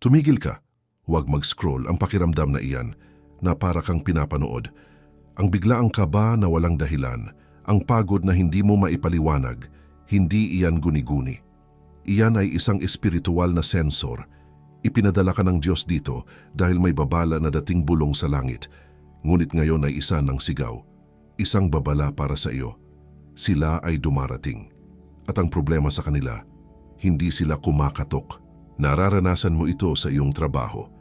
Tumigil ka. Huwag mag-scroll. Ang pakiramdam na iyan na para kang pinapanood. Ang biglaang kaba na walang dahilan. Ang pagod na hindi mo maipaliwanag. Hindi iyan guni-guni. Iyan ay isang espiritual na sensor. Ipinadala ka ng Diyos dito dahil may babala na dating bulong sa langit. Ngunit ngayon ay isa ng sigaw. Isang babala para sa iyo. Sila ay dumarating. At ang problema sa kanila, hindi sila kumakatok. Nararanasan mo ito sa iyong trabaho.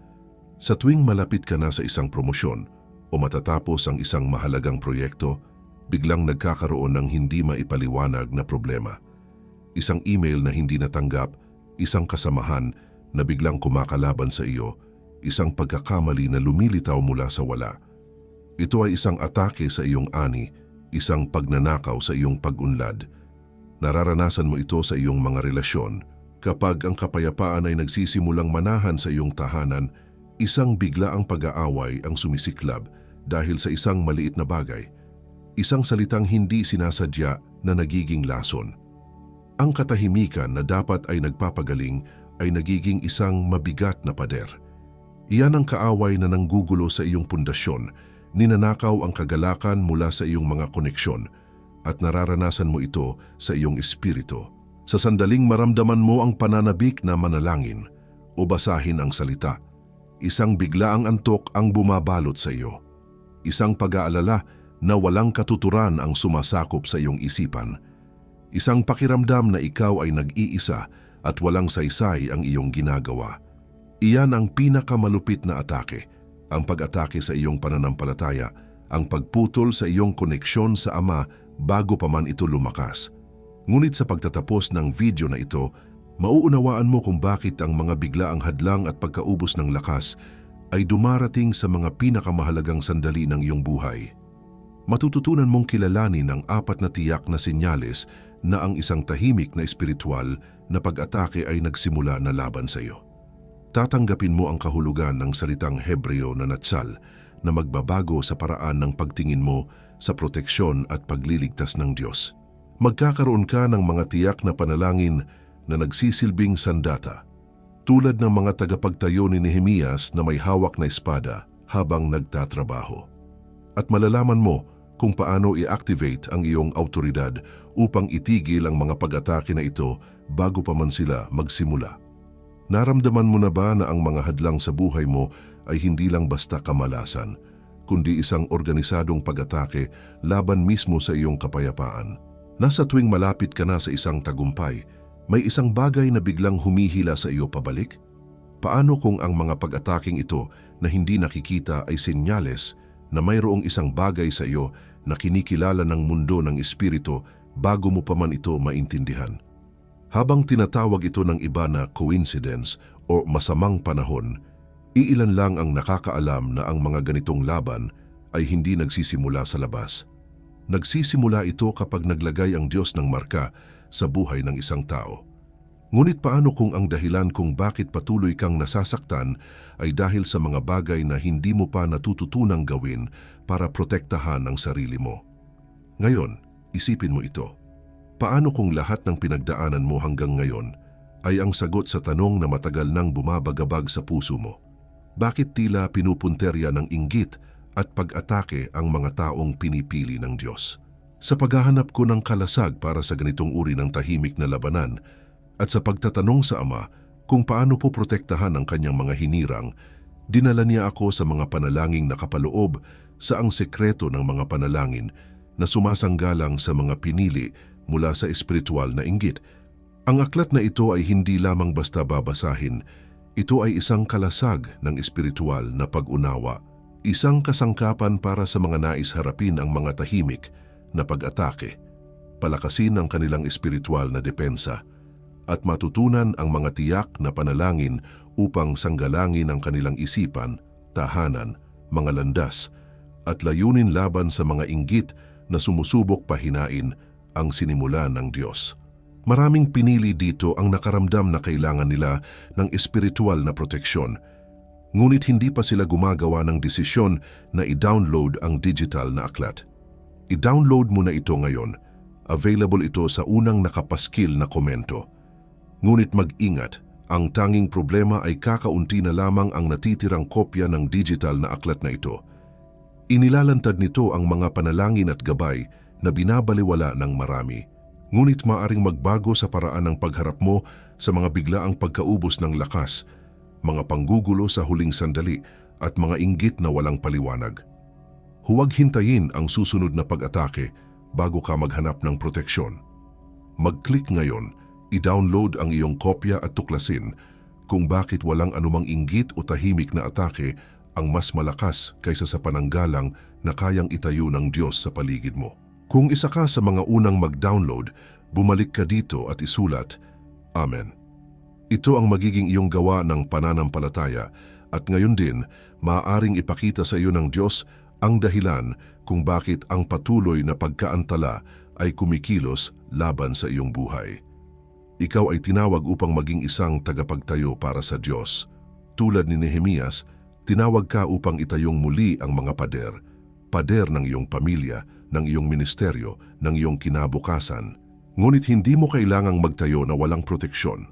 Sa tuwing malapit ka na sa isang promosyon o matatapos ang isang mahalagang proyekto, biglang nagkakaroon ng hindi maipaliwanag na problema. Isang email na hindi natanggap, isang kasamahan na biglang kumakalaban sa iyo, isang pagkakamali na lumilitaw mula sa wala. Ito ay isang atake sa iyong ani, isang pagnanakaw sa iyong pag-unlad. Nararanasan mo ito sa iyong mga relasyon. Kapag ang kapayapaan ay nagsisimulang manahan sa iyong tahanan, isang biglaang pag-aaway ang sumisiklab dahil sa isang maliit na bagay. Isang salitang hindi sinasadya na nagiging lason. Ang katahimikan na dapat ay nagpapagaling ay nagiging isang mabigat na pader. Iyan ang kaaway na nanggugulo sa iyong pundasyon, ninanakaw ang kagalakan mula sa iyong mga koneksyon, at nararanasan mo ito sa iyong espiritu. Sa sandaling maramdaman mo ang pananabik na manalangin o basahin ang salita, isang biglaang antok ang bumabalot sa iyo. Isang pag-aalala na walang katuturan ang sumasakop sa iyong isipan. Isang pakiramdam na ikaw ay nag-iisa at walang saysay ang iyong ginagawa. Iyan ang pinakamalupit na atake, ang pag-atake sa iyong pananampalataya, ang pagputol sa iyong koneksyon sa Ama bago pa man ito lumakas. Ngunit sa pagtatapos ng video na ito, mauunawaan mo kung bakit ang mga biglaang hadlang at pagkaubos ng lakas ay dumarating sa mga pinakamahalagang sandali ng iyong buhay. Matututunan mong kilalanin ang 4 na tiyak na senyales na ang isang tahimik na espiritual na pag-atake ay nagsimula na laban sa iyo. Tatanggapin mo ang kahulugan ng salitang Hebreo na natsal na magbabago sa paraan ng pagtingin mo sa proteksyon at pagliligtas ng Diyos. Magkakaroon ka ng mga tiyak na panalangin na nagsisilbing sandata, tulad ng mga tagapagtayo ni Nehemias na may hawak na espada habang nagtatrabaho. At malalaman mo kung paano i-activate ang iyong autoridad upang itigil ang mga pag-atake na ito bago pa man sila magsimula. Naramdaman mo na ba na ang mga hadlang sa buhay mo ay hindi lang basta kamalasan, kundi isang organisadong pag-atake laban mismo sa iyong kapayapaan? Nasa tuwing malapit ka na sa isang tagumpay, may isang bagay na biglang humihila sa iyo pabalik? Paano kung ang mga pag-ataking ito na hindi nakikita ay senyales na mayroong isang bagay sa iyo na kinikilala ng mundo ng espiritu bago mo pa man ito maintindihan? Habang tinatawag ito ng iba na coincidence o masamang panahon, iilan lang ang nakakaalam na ang mga ganitong laban ay hindi nagsisimula sa labas. Nagsisimula ito kapag naglagay ang Diyos ng marka sa buhay ng isang tao. Ngunit paano kung ang dahilan kung bakit patuloy kang nasasaktan ay dahil sa mga bagay na hindi mo pa natututunang gawin para protektahan ang sarili mo? Ngayon, isipin mo ito. Paano kung lahat ng pinagdaanan mo hanggang ngayon ay ang sagot sa tanong na matagal nang bumabagabag sa puso mo? Bakit tila pinupunterya ng inggit at pag-atake ang mga taong pinipili ng Diyos? Sa paghahanap ko ng kalasag para sa ganitong uri ng tahimik na labanan at sa pagtatanong sa Ama kung paano po protektahan ang kanyang mga hinirang, dinala niya ako sa mga panalangin na kapaloob sa ang sekreto ng mga panalangin na sumasanggalang sa mga pinili mula sa espiritual na inggit. Ang aklat na ito ay hindi lamang basta babasahin, ito ay isang kalasag ng espiritual na pag-unawa. Isang kasangkapan para sa mga nais harapin ang mga tahimik na pag-atake, palakasin ang kanilang espiritual na depensa, at matutunan ang mga tiyak na panalangin upang sanggalangin ang kanilang isipan, tahanan, mga landas, at layunin laban sa mga inggit na sumusubok pahinain ang sinimulan ng Diyos. Maraming pinili dito ang nakaramdam na kailangan nila ng espiritual na proteksyon, ngunit hindi pa sila gumagawa ng desisyon na i-download ang digital na aklat. I-download mo na ito ngayon. Available ito sa unang nakapaskil na komento. Ngunit mag-ingat, Ang tanging problema ay kakaunti na lamang ang natitirang kopya ng digital na aklat na ito. Inilalantad nito ang mga panalangin at gabay na binabaliwala ng marami. Ngunit maaring magbago sa paraan ng pagharap mo sa mga biglaang pagkaubos ng lakas, mga panggugulo sa huling sandali at mga inggit na walang paliwanag. Huwag hintayin ang susunod na pag-atake bago ka maghanap ng proteksyon. Mag-click ngayon, i-download ang iyong kopya at tuklasin kung bakit walang anumang inggit o tahimik na atake ang mas malakas kaysa sa pananggalang na kayang itayo ng Diyos sa paligid mo. Kung isa ka sa mga unang mag-download, bumalik ka dito at isulat, Amen. Ito ang magiging iyong gawa ng pananampalataya at ngayon din maaaring ipakita sa iyo ng Diyos ang dahilan kung bakit ang patuloy na pagkaantala ay kumikilos laban sa iyong buhay. Ikaw ay tinawag upang maging isang tagapagtayo para sa Diyos. Tulad ni Nehemias, tinawag ka upang itayong muli ang mga pader ng iyong pamilya, ng iyong ministeryo, ng iyong kinabukasan. Ngunit hindi mo kailangang magtayo na walang proteksyon.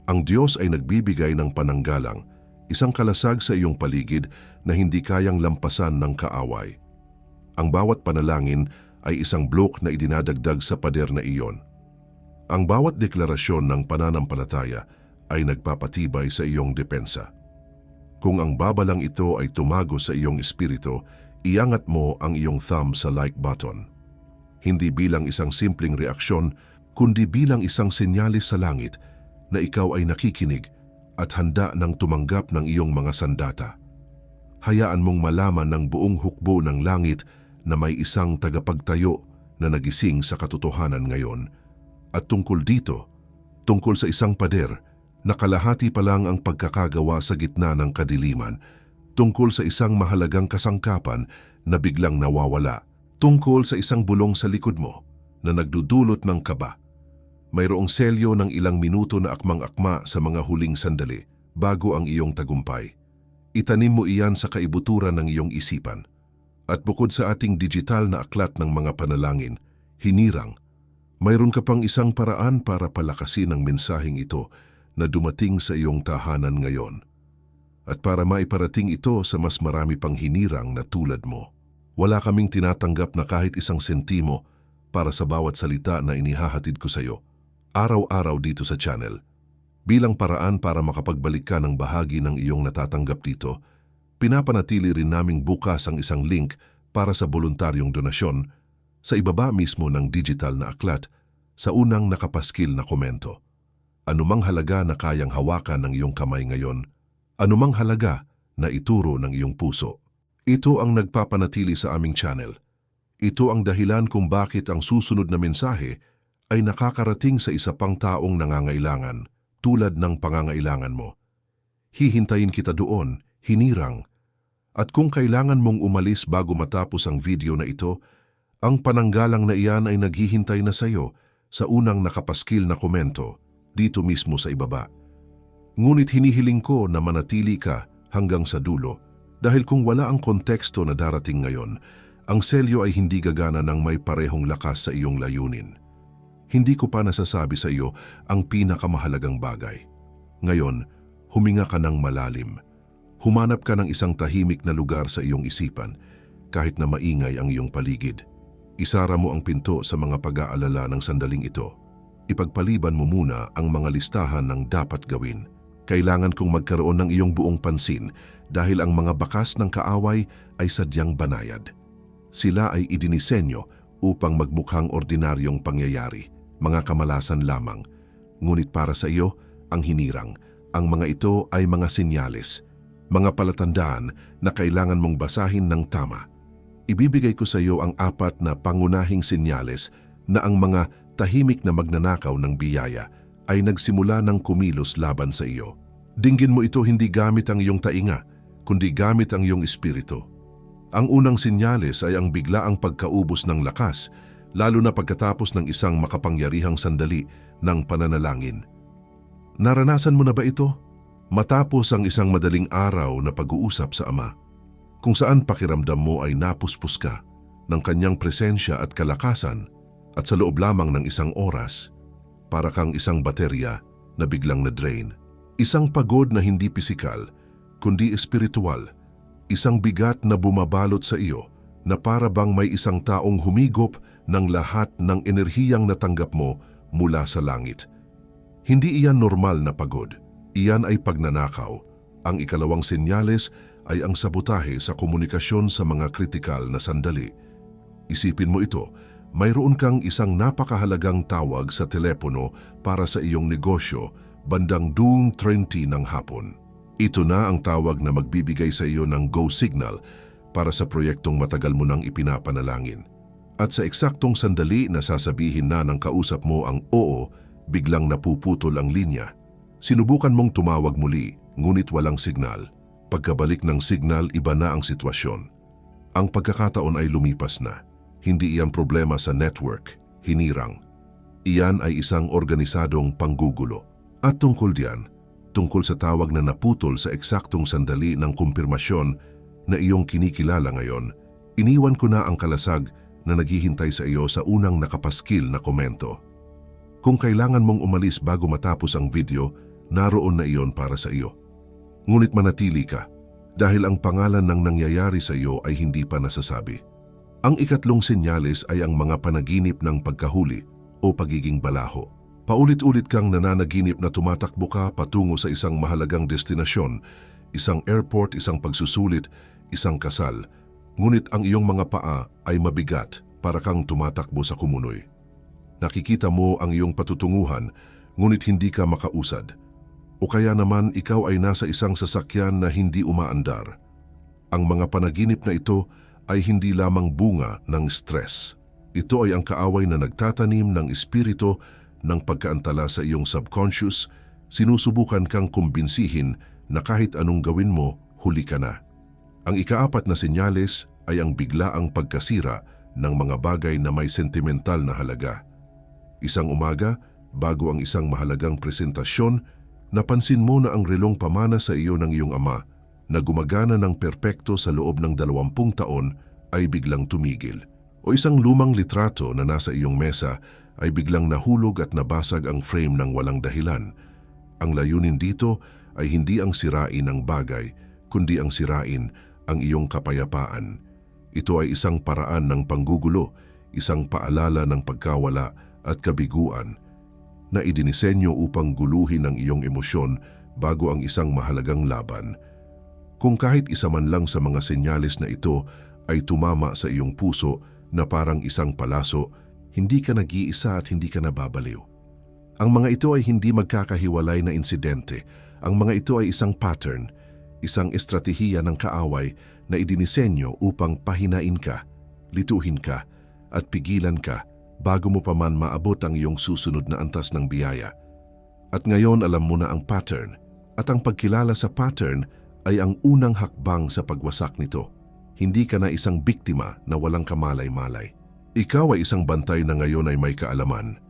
Ang Diyos ay nagbibigay ng pananggalang, isang kalasag sa iyong paligid na hindi kayang lampasan ng kaaway. Ang bawat panalangin ay isang blok na idinadagdag sa pader na iyon. Ang bawat deklarasyon ng pananampalataya ay nagpapatibay sa iyong depensa. Kung ang babalang ito ay tumago sa iyong espiritu, iangat mo ang iyong thumb sa like button. Hindi bilang isang simpleng reaksyon, kundi bilang isang senyalis sa langit na ikaw ay nakikinig at handa ng tumanggap ng iyong mga sandata. Hayaan mong malaman ng buong hukbo ng langit na may isang tagapagtayo na nagising sa katotohanan ngayon. At tungkol dito, tungkol sa isang pader na kalahati pa lang ang pagkakagawa sa gitna ng kadiliman, tungkol sa isang mahalagang kasangkapan na biglang nawawala, tungkol sa isang bulong sa likod mo na nagdudulot ng kaba. Mayroong selyo ng ilang minuto na akmang-akma sa mga huling sandali bago ang iyong tagumpay. Itanim mo iyan sa kaibuturan ng iyong isipan. At bukod sa ating digital na aklat ng mga panalangin, hinirang, mayroon ka pang isang paraan para palakasin ang mensaheng ito na dumating sa iyong tahanan ngayon. At para maiparating ito sa mas marami pang hinirang na tulad mo. Wala kaming tinatanggap na kahit isang sentimo para sa bawat salita na inihahatid ko sa iyo, araw-araw dito sa channel. Bilang paraan para makapagbalik ka ng bahagi ng iyong natatanggap dito, pinapanatili rin naming bukas ang isang link para sa voluntaryong donasyon sa ibaba mismo ng digital na aklat sa unang nakapaskil na komento. Anumang halaga na kayang hawakan ng iyong kamay ngayon, anumang halaga na ituro ng iyong puso. Ito ang nagpapanatili sa aming channel. Ito ang dahilan kung bakit ang susunod na mensahe ay nakakarating sa isa pang taong nangangailangan tulad ng pangangailangan mo. Hihintayin kita doon, hinirang. At kung kailangan mong umalis bago matapos ang video na ito, ang pananggalang na iyan ay naghihintay na sa iyo sa unang nakapaskil na komento dito mismo sa ibaba. Ngunit hinihiling ko na manatili ka hanggang sa dulo dahil kung wala ang konteksto na darating ngayon, ang selyo ay hindi gagana ng may parehong lakas sa iyong layunin. Hindi ko pa nasasabi sa iyo ang pinakamahalagang bagay. Ngayon, huminga ka ng malalim. Humanap ka ng isang tahimik na lugar sa iyong isipan, kahit na maingay ang iyong paligid. Isara mo ang pinto sa mga pag-aalala ng sandaling ito. Ipagpaliban mo muna ang mga listahan ng dapat gawin. Kailangan kong magkaroon ng iyong buong pansin dahil ang mga bakas ng kaaway ay sadyang banayad. Sila ay idinisenyo upang magmukhang ordinaryong pangyayari, mga kamalasan lamang. Ngunit para sa iyo, ang hinirang, ang mga ito ay mga senyales, mga palatandaan na kailangan mong basahin ng tama. Ibibigay ko sa iyo ang 4 na pangunahing senyales na ang mga tahimik na magnanakaw ng biyaya ay nagsimula ng kumilos laban sa iyo. Dinggin mo ito hindi gamit ang iyong tainga, kundi gamit ang iyong espiritu. Ang unang senyales ay ang biglaang pagkaubos ng lakas, lalo na pagkatapos ng isang makapangyarihang sandali ng pananalangin. Naranasan mo na ba ito? Matapos ang isang madaling araw na pag-uusap sa Ama, kung saan pakiramdam mo ay napuspos ka ng kanyang presensya at kalakasan at sa loob lamang ng isang oras, para kang isang baterya na biglang na-drain. Isang pagod na hindi pisikal, kundi espiritual. Isang bigat na bumabalot sa iyo na para bang may isang taong humigop ng lahat ng enerhiyang natanggap mo mula sa langit. Hindi iyan normal na pagod. Iyan ay pagnanakaw. Ang ikalawang senyales ay ang sabotahe sa komunikasyon sa mga kritikal na sandali. Isipin mo ito, mayroon kang isang napakahalagang tawag sa telepono para sa iyong negosyo bandang 2:30 ng hapon. Ito na ang tawag na magbibigay sa iyo ng go signal para sa proyektong matagal mo nang ipinapanalangin. At sa eksaktong sandali na sasabihin na ng kausap mo ang oo, biglang napuputol ang linya. Sinubukan mong tumawag muli, ngunit walang signal. Pagkabalik ng signal, iba na ang sitwasyon. Ang pagkakataon ay lumipas na. Hindi iyan problema sa network, hinirang. Iyan ay isang organisadong panggugulo. At tungkol diyan, tungkol sa tawag na naputol sa eksaktong sandali ng kumpirmasyon na iyong kinikilala ngayon, iniwan ko na ang kalasag na naghihintay sa iyo sa unang nakapaskil na komento. Kung kailangan mong umalis bago matapos ang video, naroon na iyon para sa iyo. Ngunit manatili ka dahil ang pangalan ng nangyayari sa iyo ay hindi pa nasasabi. Ang ikatlong senyales ay ang mga panaginip ng pagkahuli o pagiging balaho. Paulit-ulit kang nananaginip na tumatakbo ka patungo sa isang mahalagang destinasyon, isang airport, isang pagsusulit, isang kasal. Ngunit ang iyong mga paa ay mabigat para kang tumatakbo sa kumunoy. Nakikita mo ang iyong patutunguhan, ngunit hindi ka makausad. O kaya naman ikaw ay nasa isang sasakyan na hindi umaandar. Ang mga panaginip na ito ay hindi lamang bunga ng stress. Ito ay ang kaaway na nagtatanim ng espiritu ng pagkaantala sa iyong subconscious. Sinusubukan kang kumbinsihin na kahit anong gawin mo, huli ka na. Ang ikaapat na senyales ay ang biglaang pagkasira ng mga bagay na may sentimental na halaga. Isang umaga, bago ang isang mahalagang presentasyon, napansin mo na ang relong pamana sa iyo ng iyong ama na gumagana ng perpekto sa loob ng 20 taon ay biglang tumigil. O isang lumang litrato na nasa iyong mesa ay biglang nahulog at nabasag ang frame ng walang dahilan. Ang layunin dito ay hindi ang sirain ang bagay, kundi ang sirain ang iyong kapayapaan. Ito ay isang paraan ng panggugulo, isang paalala ng pagkawala at kabiguan na idinisenyo upang guluhin ang iyong emosyon bago ang isang mahalagang laban. Kung kahit isa man lang sa mga senyales na ito ay tumama sa iyong puso na parang isang palaso, hindi ka nag-iisa at hindi ka nababaliw. Ang mga ito ay hindi magkakahiwalay na insidente. Ang mga ito ay isang pattern, isang estratehiya ng kaaway na idinisenyo upang pahinain ka, lituhin ka, at pigilan ka bago mo pa man maabot ang iyong susunod na antas ng biyaya. At ngayon alam mo na ang pattern, at ang pagkilala sa pattern ay ang unang hakbang sa pagwasak nito. Hindi ka na isang biktima na walang kamalay-malay. Ikaw ay isang bantay na ngayon ay may kaalaman.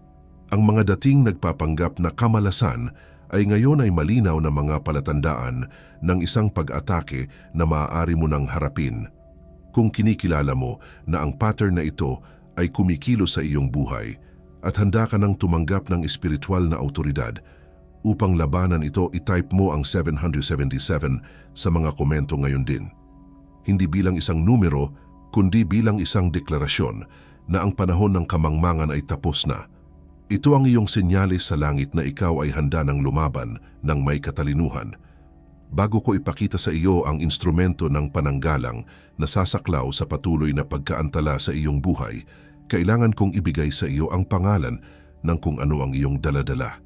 Ang mga dating nagpapanggap na kamalasan ay ngayon ay malinaw na mga palatandaan ng isang pag-atake na maaari mo nang harapin. Kung kinikilala mo na ang pattern na ito ay kumikilos sa iyong buhay at handa ka nang tumanggap ng espiritual na autoridad, upang labanan ito, itype mo ang 777 sa mga komento ngayon din. Hindi bilang isang numero, kundi bilang isang deklarasyon na ang panahon ng kamangmangan ay tapos na. Ito ang iyong senyalis sa langit na ikaw ay handa ng lumaban ng may katalinuhan. Bago ko ipakita sa iyo ang instrumento ng pananggalang na sasaklaw sa patuloy na pagkaantala sa iyong buhay, kailangan kong ibigay sa iyo ang pangalan ng kung ano ang iyong daladala.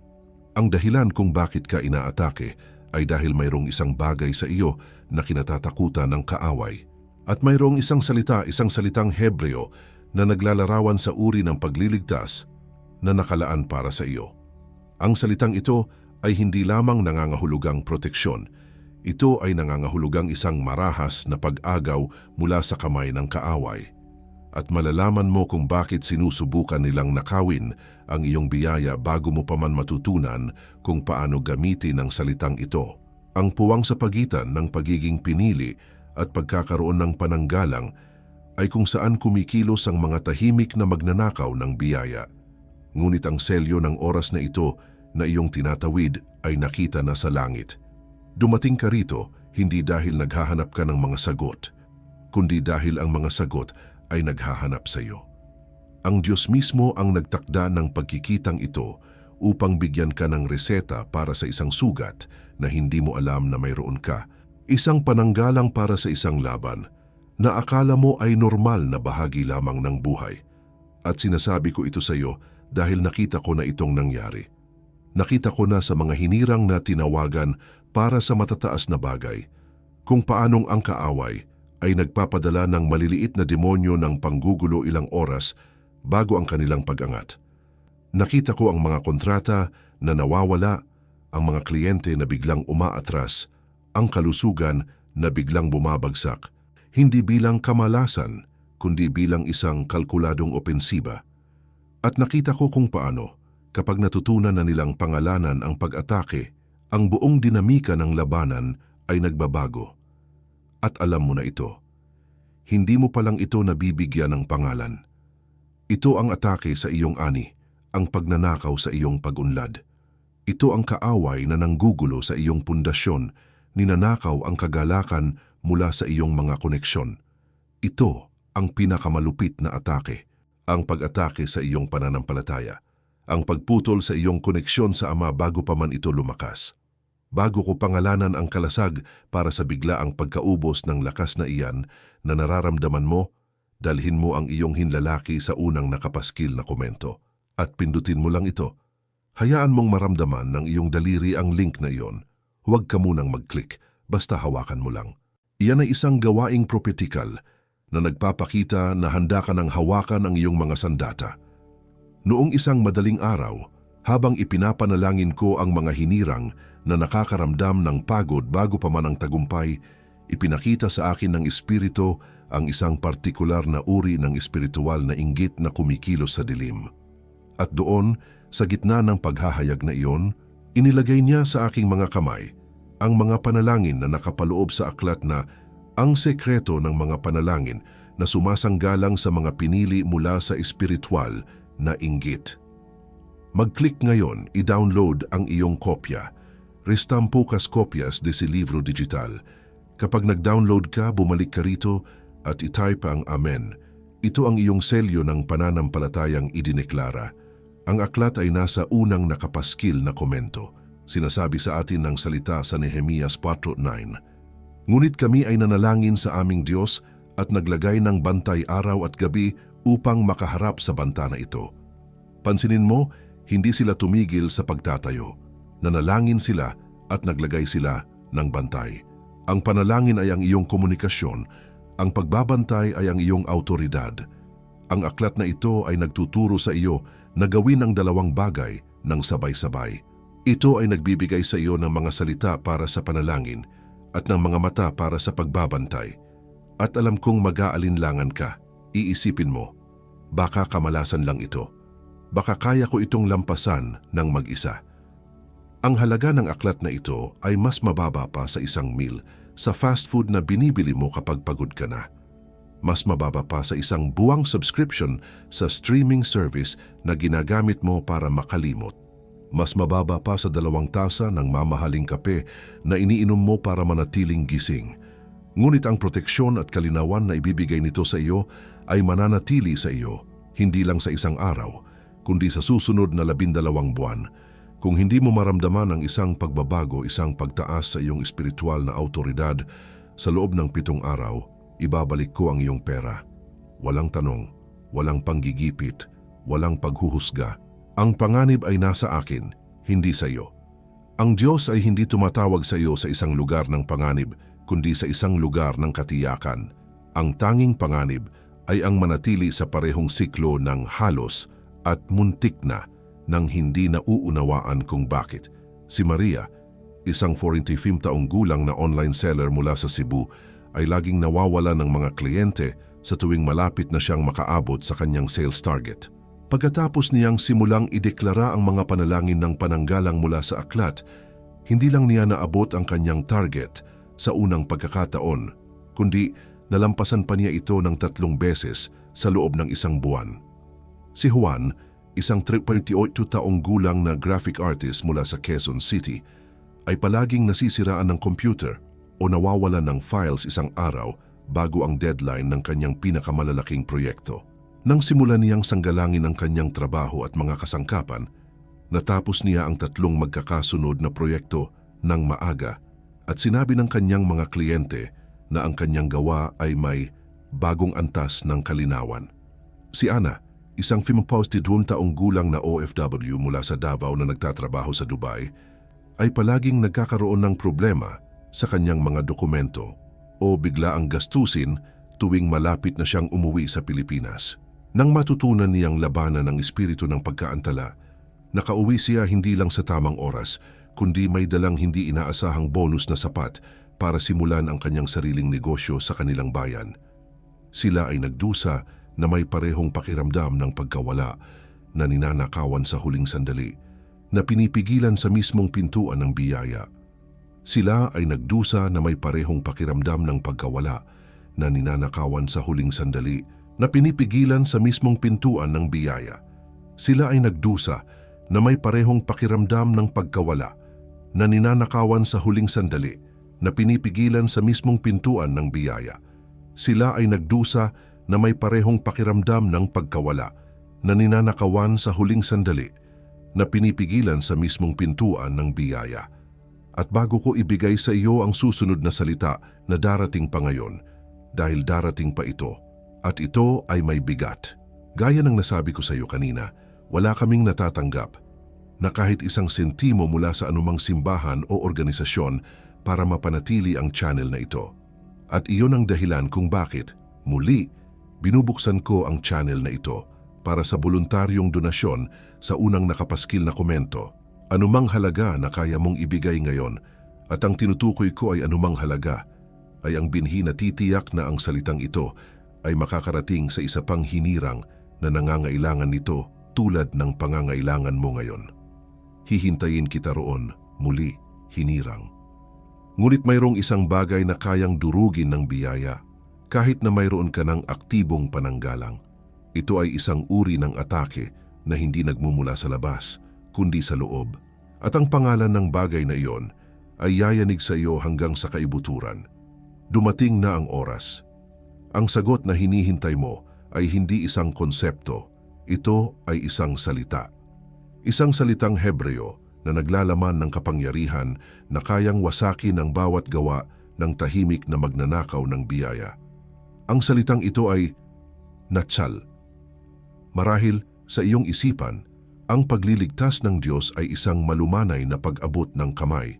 Ang dahilan kung bakit ka inaatake ay dahil mayroong isang bagay sa iyo na kinatatakutan ng kaaway. At mayroong isang salitang Hebreo na naglalarawan sa uri ng pagliligtas na nakalaan para sa iyo. Ang salitang ito ay hindi lamang nangangahulugang proteksyon. Ito ay nangangahulugang isang marahas na pag-agaw mula sa kamay ng kaaway. At malalaman mo kung bakit sinusubukan nilang nakawin ang iyong biyaya bago mo pa man matutunan kung paano gamitin ang salitang ito. Ang puwang sa pagitan ng pagiging pinili at pagkakaroon ng pananggalang ay kung saan kumikilos ang mga tahimik na magnanakaw ng biyaya. Ngunit ang selyo ng oras na ito na iyong tinatawid ay nakita na sa langit. Dumating ka rito hindi dahil naghahanap ka ng mga sagot, kundi dahil ang mga sagot ay naghahanap sa iyo. Ang Diyos mismo ang nagtakda ng pagkikitang ito upang bigyan ka ng reseta para sa isang sugat na hindi mo alam na mayroon ka, isang pananggalang para sa isang laban na akala mo ay normal na bahagi lamang ng buhay. At sinasabi ko ito sa iyo dahil nakita ko na itong nangyari. Nakita ko na sa mga hinirang na tinawagan para sa matataas na bagay, kung paanong ang kaaway ay nagpapadala ng maliliit na demonyo ng panggugulo ilang oras bago ang kanilang pag-angat. Nakita ko ang mga kontrata na nawawala, ang mga kliyente na biglang umaatras, ang kalusugan na biglang bumabagsak, hindi bilang kamalasan, kundi bilang isang kalkuladong opensiba. At nakita ko kung paano, kapag natutunan na nilang pangalanan ang pag-atake, ang buong dinamika ng labanan ay nagbabago. At alam mo na ito, hindi mo palang ito nabibigyan ng pangalan. Ito ang atake sa iyong ani, ang pagnanakaw sa iyong pag-unlad. Ito ang kaaway na nanggugulo sa iyong pundasyon, ninanakaw ang kagalakan mula sa iyong mga koneksyon. Ito ang pinakamalupit na atake, ang pag-atake sa iyong pananampalataya, ang pagputol sa iyong koneksyon sa Ama bago pa man ito lumakas. Bago ko pangalanan ang kalasag para sa biglaang pagkaubos ng lakas na iyan na nararamdaman mo, dalhin mo ang iyong hinlalaki sa unang nakapaskil na komento at pindutin mo lang ito. Hayaan mong maramdaman ng iyong daliri ang link na iyon. Huwag ka munang mag-click, basta hawakan mo lang. Iyan ay isang gawaing prophetikal na nagpapakita na handa ka ng hawakan ang iyong mga sandata. Noong isang madaling araw, habang ipinapanalangin ko ang mga hinirang na nakakaramdam ng pagod bago pa man ang tagumpay, ipinakita sa akin ng Espiritu ang isang partikular na uri ng espiritual na inggit na kumikilos sa dilim. At doon, sa gitna ng paghahayag na iyon, inilagay niya sa aking mga kamay ang mga panalangin na nakapaloob sa aklat na ang sekreto ng mga panalangin na sumasanggalang sa mga pinili mula sa espiritual na inggit. Mag-click ngayon, i-download ang iyong kopya. Restampukas Copias de ese libro digital. Kapag nag-download ka, bumalik ka rito at i-type ang Amen. Ito ang iyong selyo ng pananampalatayang idineklara. Ang aklat ay nasa unang nakapaskil na komento. Sinasabi sa atin ng salita sa Nehemias 4:9. Ngunit kami ay nanalangin sa aming Diyos at naglagay ng bantay araw at gabi upang makaharap sa banta na ito. Pansinin mo, hindi sila tumigil sa pagtatayo. Nanalangin sila at naglagay sila ng bantay. Ang panalangin ay ang iyong komunikasyon, ang pagbabantay ay ang iyong autoridad. Ang aklat na ito ay nagtuturo sa iyo na gawin ang dalawang bagay ng sabay-sabay. Ito ay nagbibigay sa iyo ng mga salita para sa panalangin at ng mga mata para sa pagbabantay. At alam kong mag-aalinlangan ka, iisipin mo, baka kamalasan lang ito. Baka kaya ko itong lampasan ng mag-isa. Ang halaga ng aklat na ito ay mas mababa pa sa isang meal sa fast food na binibili mo kapag pagod ka na. Mas mababa pa sa isang buwang subscription sa streaming service na ginagamit mo para makalimot. Mas mababa pa sa 2 tasa ng mamahaling kape na iniinom mo para manatiling gising. Ngunit ang proteksyon at kalinawan na ibibigay nito sa iyo ay mananatili sa iyo, hindi lang sa isang araw, kundi sa susunod na 12 buwan. Kung hindi mo maramdaman ang isang pagbabago, isang pagtaas sa iyong espiritual na autoridad, sa loob ng 7 araw, ibabalik ko ang iyong pera. Walang tanong, walang panggigipit, walang paghuhusga. Ang panganib ay nasa akin, hindi sa iyo. Ang Diyos ay hindi tumatawag sa iyo sa isang lugar ng panganib, kundi sa isang lugar ng katiyakan. Ang tanging panganib ay ang manatili sa parehong siklo ng halos at muntik na nang hindi nauunawaan kung bakit. Si Maria, isang 45 taong gulang na online seller mula sa Cebu, ay laging nawawala ng mga kliyente sa tuwing malapit na siyang makaabot sa kanyang sales target. Pagkatapos niyang simulang ideklara ang mga panalangin ng pananggalang mula sa aklat, hindi lang niya naabot ang kanyang target sa unang pagkakataon, kundi nalampasan pa niya ito ng 3 beses sa loob ng 1 buwan. Si Juan, isang 38 taong gulang na graphic artist mula sa Quezon City, ay palaging nasisiraan ng computer o nawawalan ng files isang araw bago ang deadline ng kanyang pinakamalalaking proyekto. Nang simulan niyang sanggalangin ang kanyang trabaho at mga kasangkapan, natapos niya ang 3 magkakasunod na proyekto ng maaga at sinabi ng kanyang mga kliyente na ang kanyang gawa ay may bagong antas ng kalinawan. Si Ana, isang 52 taong gulang na OFW mula sa Davao na nagtatrabaho sa Dubai, ay palaging nagkakaroon ng problema sa kanyang mga dokumento o bigla ang gastusin tuwing malapit na siyang umuwi sa Pilipinas. Nang matutunan niyang labanan ang espiritu ng pagkaantala, nakauwi siya hindi lang sa tamang oras, kundi may dalang hindi inaasahang bonus na sapat para simulan ang kanyang sariling negosyo sa kanilang bayan. Sila ay nagdusa na may parehong pakiramdam ng pagkawala na ninanakawan sa huling sandali, na pinipigilan sa mismong pintuan ng biyaya. Sila ay nagdusa na may parehong pakiramdam ng pagkawala na ninanakawan sa huling sandali, na pinipigilan sa mismong pintuan ng biyaya. Sila ay nagdusa na may parehong pakiramdam ng pagkawala na ninanakawan sa huling sandali, na pinipigilan sa mismong pintuan ng biyaya. Sila ay nagdusa na may parehong pakiramdam ng pagkawala na ninanakawan sa huling sandali, na pinipigilan sa mismong pintuan ng biyaya. At bago ko ibigay sa iyo ang susunod na salita na darating pa ngayon, dahil darating pa ito, at ito ay may bigat. Gaya ng nasabi ko sa iyo kanina, wala kaming natatanggap na kahit isang sentimo mula sa anumang simbahan o organisasyon para mapanatili ang channel na ito. At iyon ang dahilan kung bakit, muli, binubuksan ko ang channel na ito para sa voluntaryong donasyon sa unang nakapaskil na komento. Anumang halaga na kaya mong ibigay ngayon, at ang tinutukoy ko ay anumang halaga, ay ang binhi na titiyak na ang salitang ito ay makakarating sa isa pang hinirang na nangangailangan nito tulad ng pangangailangan mo ngayon. Hihintayin kita roon, muli, hinirang. Ngunit mayroong isang bagay na kayang durugin ng biyaya, kahit na mayroon ka ng aktibong pananggalang. Ito ay isang uri ng atake na hindi nagmumula sa labas, kundi sa loob. At ang pangalan ng bagay na iyon ay yayanig sa iyo hanggang sa kaibuturan. Dumating na ang oras. Ang sagot na hinihintay mo ay hindi isang konsepto, ito ay isang salita. Isang salitang Hebreo na naglalaman ng kapangyarihan na kayang wasakin ang bawat gawa ng tahimik na magnanakaw ng biyaya. Ang salitang ito ay Natsal. Marahil sa iyong isipan, ang pagliligtas ng Diyos ay isang malumanay na pag-abot ng kamay,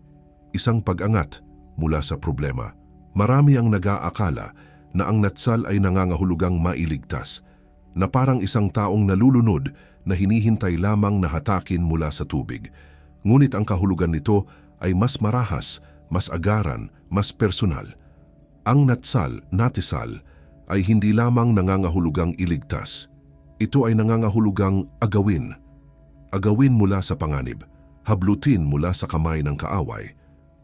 isang pag-angat mula sa problema. Marami ang nag-aakala na ang natsal ay nangangahulugang mailigtas, na parang isang taong nalulunod na hinihintay lamang na hatakin mula sa tubig. Ngunit ang kahulugan nito ay mas marahas, mas agaran, mas personal. Ang natsal, natisal, ay hindi lamang nangangahulugang iligtas. Ito ay nangangahulugang agawin. Agawin mula sa panganib, hablutin mula sa kamay ng kaaway,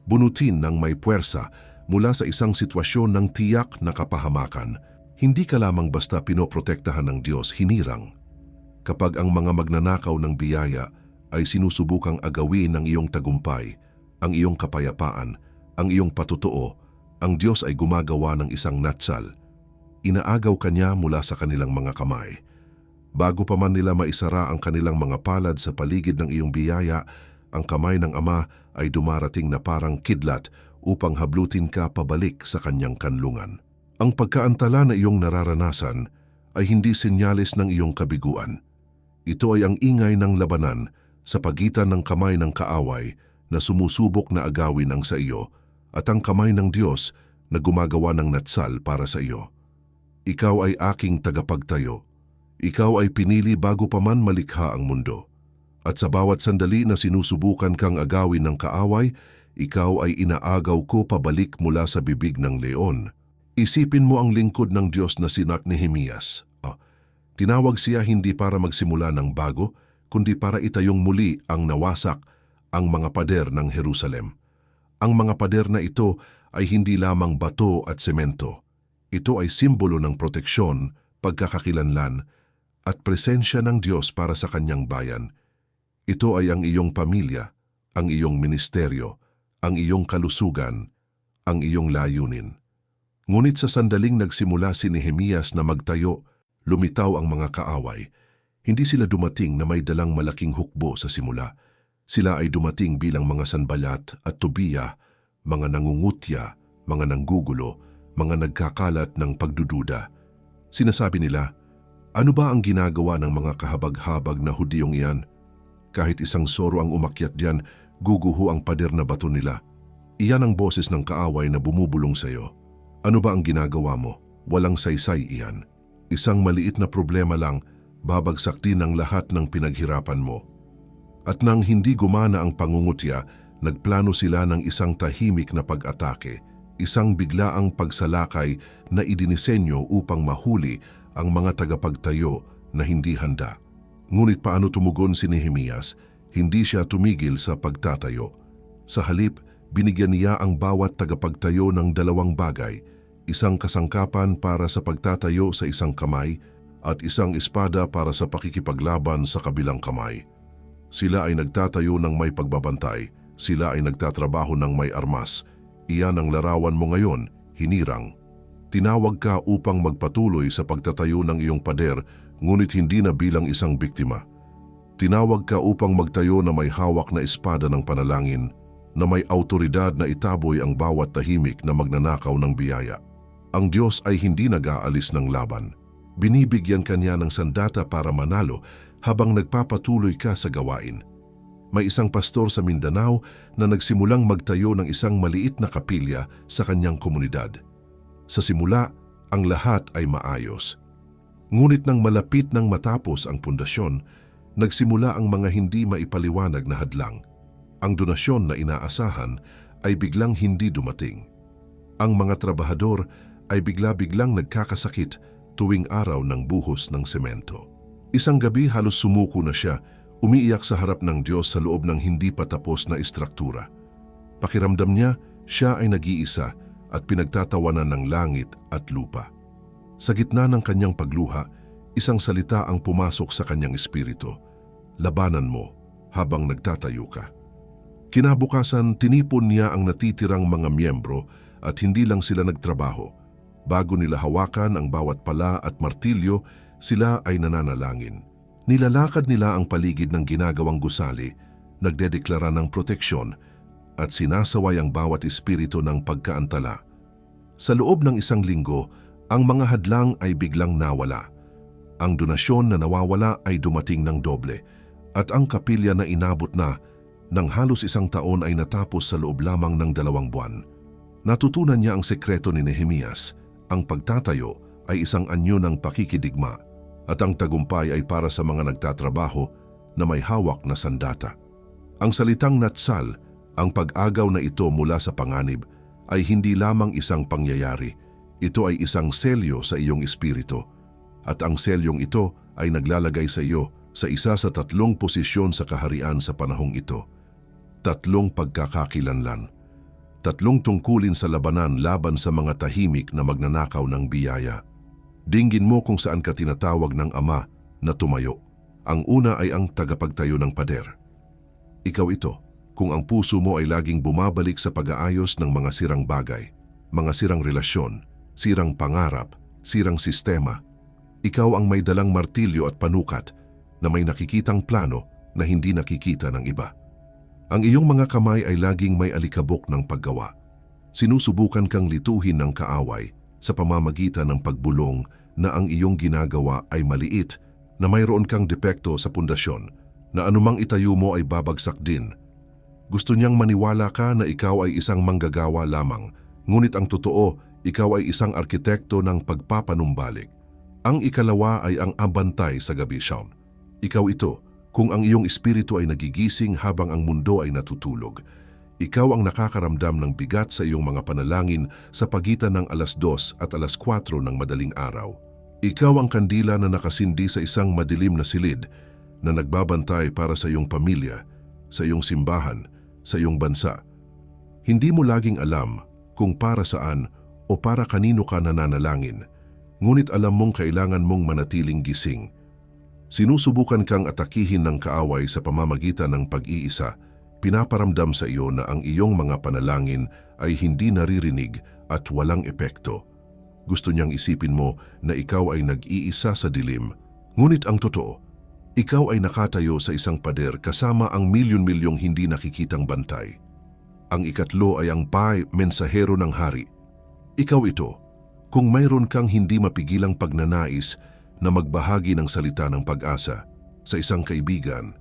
bunutin ng may puwersa mula sa isang sitwasyon ng tiyak na kapahamakan. Hindi ka lamang basta pinoprotektahan ng Diyos, hinirang. Kapag ang mga magnanakaw ng biyaya ay sinusubukang agawin ang iyong tagumpay, ang iyong kapayapaan, ang iyong patutuo, ang Diyos ay gumagawa ng isang natsal. Inaagaw ka niya mula sa kanilang mga kamay. Bago pa man nila maisara ang kanilang mga palad sa paligid ng iyong biyaya, ang kamay ng Ama ay dumarating na parang kidlat upang hablutin ka pabalik sa kanyang kanlungan. Ang pagkaantala na iyong nararanasan ay hindi senyales ng iyong kabiguan. Ito ay ang ingay ng labanan sa pagitan ng kamay ng kaaway na sumusubok na agawin ang sa iyo at ang kamay ng Diyos na gumagawa ng natsal para sa iyo. Ikaw ay aking tagapagtayo. Ikaw ay pinili bago pa man malikha ang mundo. At sa bawat sandali na sinusubukan kang agawin ng kaaway, ikaw ay inaagaw ko pabalik mula sa bibig ng leon. Isipin mo ang lingkod ng Diyos na si Nehemias. Tinawag siya hindi para magsimula ng bago, kundi para itayong muli ang nawasak, ang mga pader ng Jerusalem. Ang mga pader na ito ay hindi lamang bato at semento. Ito ay simbolo ng proteksyon, pagkakakilanlan, at presensya ng Diyos para sa kanyang bayan. Ito ay ang iyong pamilya, ang iyong ministeryo, ang iyong kalusugan, ang iyong layunin. Ngunit sa sandaling nagsimula si Nehemias na magtayo, lumitaw ang mga kaaway. Hindi sila dumating na may dalang malaking hukbo sa simula. Sila ay dumating bilang mga Sanballat at Tobiah, mga nangungutya, mga nanggugulo, mga nagkakalat ng pagdududa. Sinasabi nila, ano ba ang ginagawa ng mga kahabag-habag na Hudiyong iyan? Kahit isang soro ang umakyat diyan, guguho ang pader na bato nila. Iyan ang boses ng kaaway na bumubulong sa iyo. Ano ba ang ginagawa mo? Walang saysay iyan. Isang maliit na problema lang, babagsak din ang lahat ng pinaghirapan mo. At nang hindi gumana ang pangungutya, nagplano sila ng isang tahimik na pag-atake, isang biglaang pagsalakay na idinisenyo upang mahuli ang mga tagapagtayo na hindi handa. Ngunit paano tumugon si Nehemias? Hindi siya tumigil sa pagtatayo. Sa halip, binigyan niya ang bawat tagapagtayo ng dalawang bagay, isang kasangkapan para sa pagtatayo sa isang kamay at isang espada para sa pakikipaglaban sa kabilang kamay. Sila ay nagtatayo ng may pagbabantay, sila ay nagtatrabaho ng may armas. Iyan ang larawan mo ngayon, hinirang. Tinawag ka upang magpatuloy sa pagtatayo ng iyong pader, ngunit hindi na bilang isang biktima. Tinawag ka upang magtayo na may hawak na espada ng panalangin, na may autoridad na itaboy ang bawat tahimik na magnanakaw ng biyaya. Ang Diyos ay hindi nag-aalis ng laban. Binibigyan ka niya ng sandata para manalo habang nagpapatuloy ka sa gawain. May isang pastor sa Mindanao na nagsimulang magtayo ng isang maliit na kapilya sa kanyang komunidad. Sa simula, ang lahat ay maayos. Ngunit nang malapit nang matapos ang pundasyon, nagsimula ang mga hindi maipaliwanag na hadlang. Ang donasyon na inaasahan ay biglang hindi dumating. Ang mga trabahador ay bigla-biglang nagkakasakit tuwing araw ng buhos ng semento. Isang gabi halos sumuko na siya, umiiyak sa harap ng Diyos sa loob ng hindi pa tapos na istruktura. Pakiramdam niya, siya ay nag-iisa at pinagtatawanan ng langit at lupa. Sa gitna ng kanyang pagluha, isang salita ang pumasok sa kanyang espiritu. Labanan mo habang nagtatayo ka. Kinabukasan, tinipon niya ang natitirang mga miyembro at hindi lang sila nagtrabaho. Bago nila hawakan ang bawat pala at martilyo, sila ay nananalangin. Nilalakad nila ang paligid ng ginagawang gusali, nagdedeklara ng proteksyon at sinasaway ang bawat espiritu ng pagkaantala. Sa loob ng isang linggo, ang mga hadlang ay biglang nawala. Ang donasyon na nawawala ay dumating ng doble at ang kapilya na inabot na ng halos isang taon ay natapos sa loob lamang ng 2 buwan. Natutunan niya ang sekreto ni Nehemias. Ang pagtatayo ay isang anyo ng pakikidigma at ang tagumpay ay para sa mga nagtatrabaho na may hawak na sandata. Ang salitang natsal, ang pag-agaw na ito mula sa panganib, ay hindi lamang isang pangyayari. Ito ay isang selyo sa iyong espiritu. At ang selyong ito ay naglalagay sa iyo sa isa sa 3 posisyon sa kaharian sa panahong ito. 3 pagkakakilanlan. 3 tungkulin sa labanan laban sa mga tahimik na magnanakaw ng biyaya. Dinggin mo kung saan ka tinatawag ng Ama na tumayo. Ang una ay ang tagapagtayo ng pader. Ikaw ito, kung ang puso mo ay laging bumabalik sa pag-aayos ng mga sirang bagay, mga sirang relasyon, sirang pangarap, sirang sistema. Ikaw ang may dalang martilyo at panukat na may nakikitang plano na hindi nakikita ng iba. Ang iyong mga kamay ay laging may alikabok ng paggawa. Sinusubukan kang lituhin ng kaaway sa pamamagitan ng pagbulong na ang iyong ginagawa ay maliit, na mayroon kang depekto sa pundasyon, na anumang itayo mo ay babagsak din. Gusto niyang maniwala ka na ikaw ay isang manggagawa lamang, ngunit ang totoo, ikaw ay isang arkitekto ng pagpapanumbalik. Ang ikalawa ay ang abantay sa gabi, Sean. Ikaw ito, kung ang iyong espiritu ay nagigising habang ang mundo ay natutulog. Ikaw ang nakakaramdam ng bigat sa iyong mga panalangin sa pagitan ng 2:00 at 4:00 ng madaling araw. Ikaw ang kandila na nakasindi sa isang madilim na silid na nagbabantay para sa iyong pamilya, sa iyong simbahan, sa iyong bansa. Hindi mo laging alam kung para saan o para kanino ka nananalangin, ngunit alam mong kailangan mong manatiling gising. Sinusubukan kang atakihin ng kaaway sa pamamagitan ng pag-iisa, pinaparamdam sa iyo na ang iyong mga panalangin ay hindi naririnig at walang epekto. Gusto niyang isipin mo na ikaw ay nag-iisa sa dilim, ngunit ang totoo, ikaw ay nakatayo sa isang pader kasama ang milyon-milyong hindi nakikitang bantay. Ang ikatlo ay ang mensahero ng hari. Ikaw ito, kung mayroon kang hindi mapigilang pagnanais na magbahagi ng salita ng pag-asa sa isang kaibigan,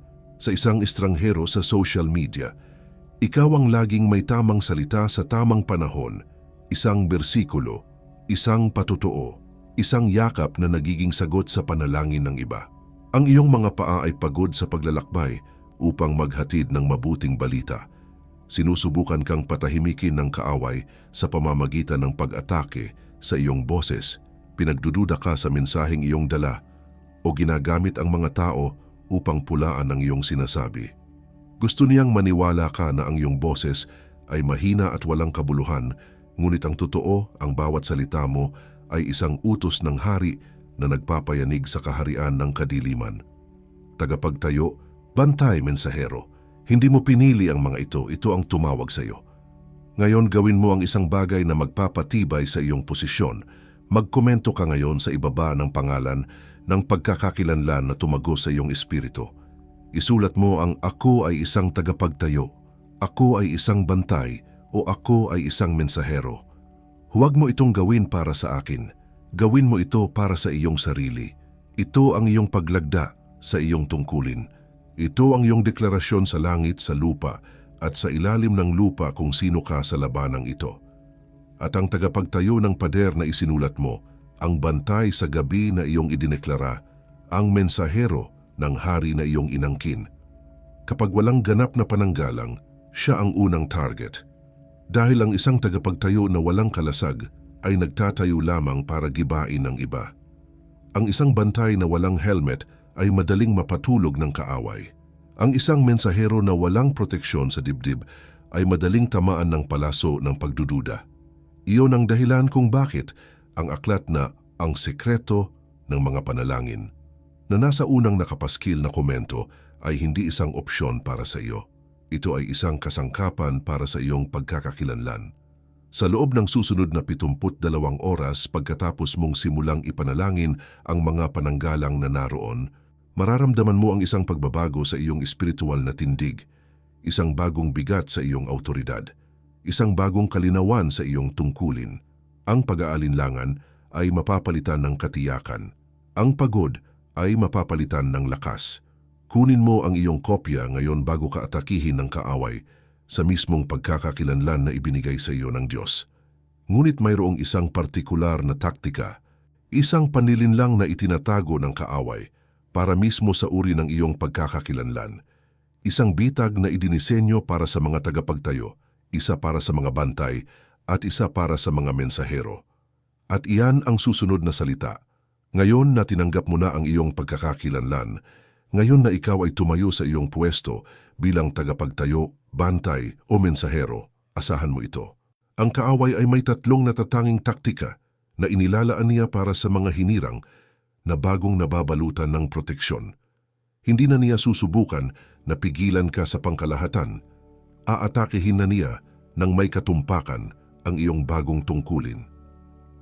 sa isang estranghero sa social media, ikaw ang laging may tamang salita sa tamang panahon, isang bersikulo, isang patotoo, isang yakap na nagiging sagot sa panalangin ng iba. Ang iyong mga paa ay pagod sa paglalakbay upang maghatid ng mabuting balita. Sinusubukan kang patahimikin ng kaaway sa pamamagitan ng pag-atake sa iyong boses, pinagdududa ka sa mensaheng iyong dala, o ginagamit ang mga tao upang pulaan ang iyong sinasabi. Gusto niyang maniwala ka na ang iyong boses ay mahina at walang kabuluhan, ngunit ang totoo, ang bawat salita mo ay isang utos ng hari na nagpapayanig sa kaharian ng kadiliman. Tagapagtayo, bantay, mensahero. Hindi mo pinili ang mga ito ang tumawag sa iyo. Ngayon gawin mo ang isang bagay na magpapatibay sa iyong posisyon. Magkomento ka ngayon sa ibaba ng pangalan ng pagkakakilanlan na tumago sa iyong espiritu. Isulat mo ang ako ay isang tagapagtayo, ako ay isang bantay, o ako ay isang mensahero. Huwag mo itong gawin para sa akin. Gawin mo ito para sa iyong sarili. Ito ang iyong paglagda sa iyong tungkulin. Ito ang iyong deklarasyon sa langit, sa lupa, at sa ilalim ng lupa kung sino ka sa labanang ito. At ang tagapagtayo ng pader na isinulat mo, ang bantay sa gabi na iyong idineklara, ang mensahero ng hari na iyong inangkin. Kapag walang ganap na pananggalang, siya ang unang target. Dahil ang isang tagapagtayo na walang kalasag ay nagtatayo lamang para gibain ng iba. Ang isang bantay na walang helmet ay madaling mapatulog ng kaaway. Ang isang mensahero na walang proteksyon sa dibdib ay madaling tamaan ng palaso ng pagdududa. Iyon ang dahilan kung bakit ang aklat na Ang Sekreto ng Mga Panalangin na nasa unang nakapaskil na komento ay hindi isang opsyon para sa iyo. Ito ay isang kasangkapan para sa iyong pagkakakilanlan. Sa loob ng susunod na 72 oras pagkatapos mong simulang ipanalangin ang mga pananggalang na naroon, mararamdaman mo ang isang pagbabago sa iyong espiritual na tindig, isang bagong bigat sa iyong autoridad, isang bagong kalinawan sa iyong tungkulin. Ang pag-aalinlangan ay mapapalitan ng katiyakan. Ang pagod ay mapapalitan ng lakas. Kunin mo ang iyong kopya ngayon bago ka atakihin ng kaaway sa mismong pagkakakilanlan na ibinigay sa iyo ng Diyos. Ngunit mayroong isang partikular na taktika, isang panlilinlang na itinatago ng kaaway para mismo sa uri ng iyong pagkakakilanlan. Isang bitag na idinisenyo para sa mga tagapagtayo, isa para sa mga bantay, at isa para sa mga mensahero. At iyan ang susunod na salita. Ngayon na tinanggap mo na ang iyong pagkakakilanlan, ngayon na ikaw ay tumayo sa iyong pwesto bilang tagapagtayo, bantay o mensahero, asahan mo ito. Ang kaaway ay may tatlong natatanging taktika na inilalaan niya para sa mga hinirang na bagong nababalutan ng proteksyon. Hindi na niya susubukan na pigilan ka sa pangkalahatan. Aatakehin na niya nang may katumpakan ang iyong bagong tungkulin.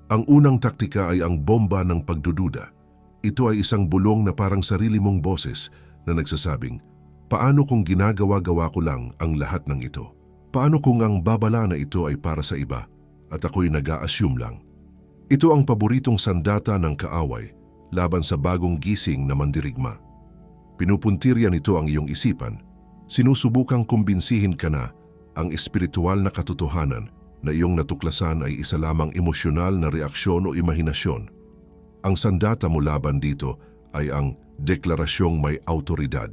Ang unang taktika ay ang bomba ng pagdududa. Ito ay isang bulong na parang sarili mong boses na nagsasabing, paano kung ginagawa-gawa ko lang ang lahat ng ito? Paano kung ang babala na ito ay para sa iba at ako'y nag-a-assume lang? Ito ang paboritong sandata ng kaaway laban sa bagong gising na mandirigma. Pinupuntirya nito ang iyong isipan. Sinusubukang kumbinsihin ka na ang espiritual na katotohanan na iyong natuklasan ay isa lamang emosyonal na reaksyon o imahinasyon. Ang sandata mo laban dito ay ang deklarasyong may autoridad.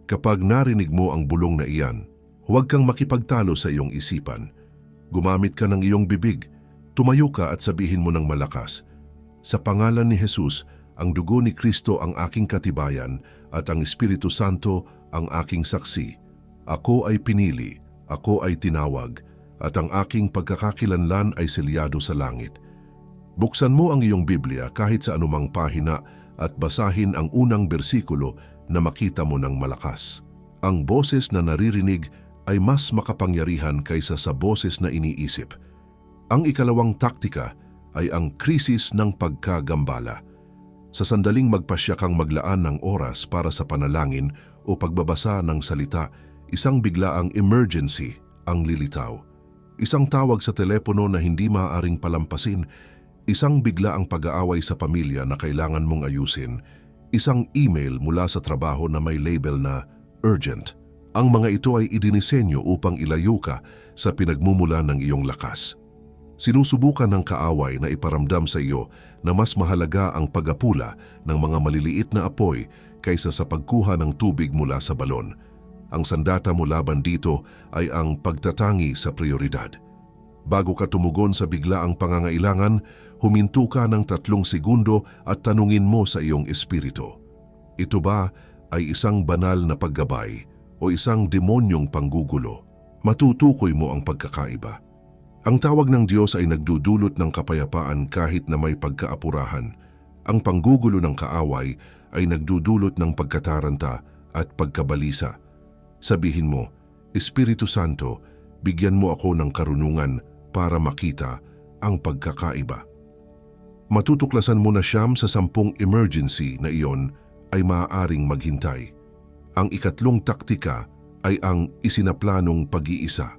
Kapag narinig mo ang bulong na iyan, huwag kang makipagtalo sa iyong isipan. Gumamit ka ng iyong bibig, tumayo ka at sabihin mo ng malakas, sa pangalan ni Jesus, ang dugo ni Kristo ang aking katibayan at ang Espiritu Santo ang aking saksi. Ako ay pinili, ako ay tinawag, at ang aking pagkakakilanlan ay selyado sa langit. Buksan mo ang iyong Biblia kahit sa anumang pahina at basahin ang unang bersikulo na makita mo ng malakas. Ang boses na naririnig ay mas makapangyarihan kaysa sa boses na iniisip. Ang ikalawang taktika ay ang krisis ng pagkagambala. Sa sandaling magpasya kang maglaan ng oras para sa panalangin o pagbabasa ng salita, isang biglaang emergency ang lilitaw. Isang tawag sa telepono na hindi maaaring palampasin, isang biglaang pag-aaway sa pamilya na kailangan mong ayusin, isang email mula sa trabaho na may label na urgent. Ang mga ito ay idinisenyo upang ilayo ka sa pinagmumula ng iyong lakas. Sinusubukan ng kaaway na iparamdam sa iyo na mas mahalaga ang pag-apula ng mga maliliit na apoy kaysa sa pagkuha ng tubig mula sa balon. Ang sandata mo laban dito ay ang pagtatangi sa prioridad. Bago ka tumugon sa biglaang pangangailangan, huminto ka ng 3 segundo at tanungin mo sa iyong espiritu. Ito ba ay isang banal na paggabay o isang demonyong panggugulo? Matutukoy mo ang pagkakaiba. Ang tawag ng Diyos ay nagdudulot ng kapayapaan kahit na may pagkaapurahan. Ang panggugulo ng kaaway ay nagdudulot ng pagkataranta at pagkabalisa. Sabihin mo, Espiritu Santo, bigyan mo ako ng karunungan para makita ang pagkakaiba. Matutuklasan mo na siyam sa 10 emergency na iyon ay maaaring maghintay. Ang ikatlong taktika ay ang isinaplanong pag-iisa.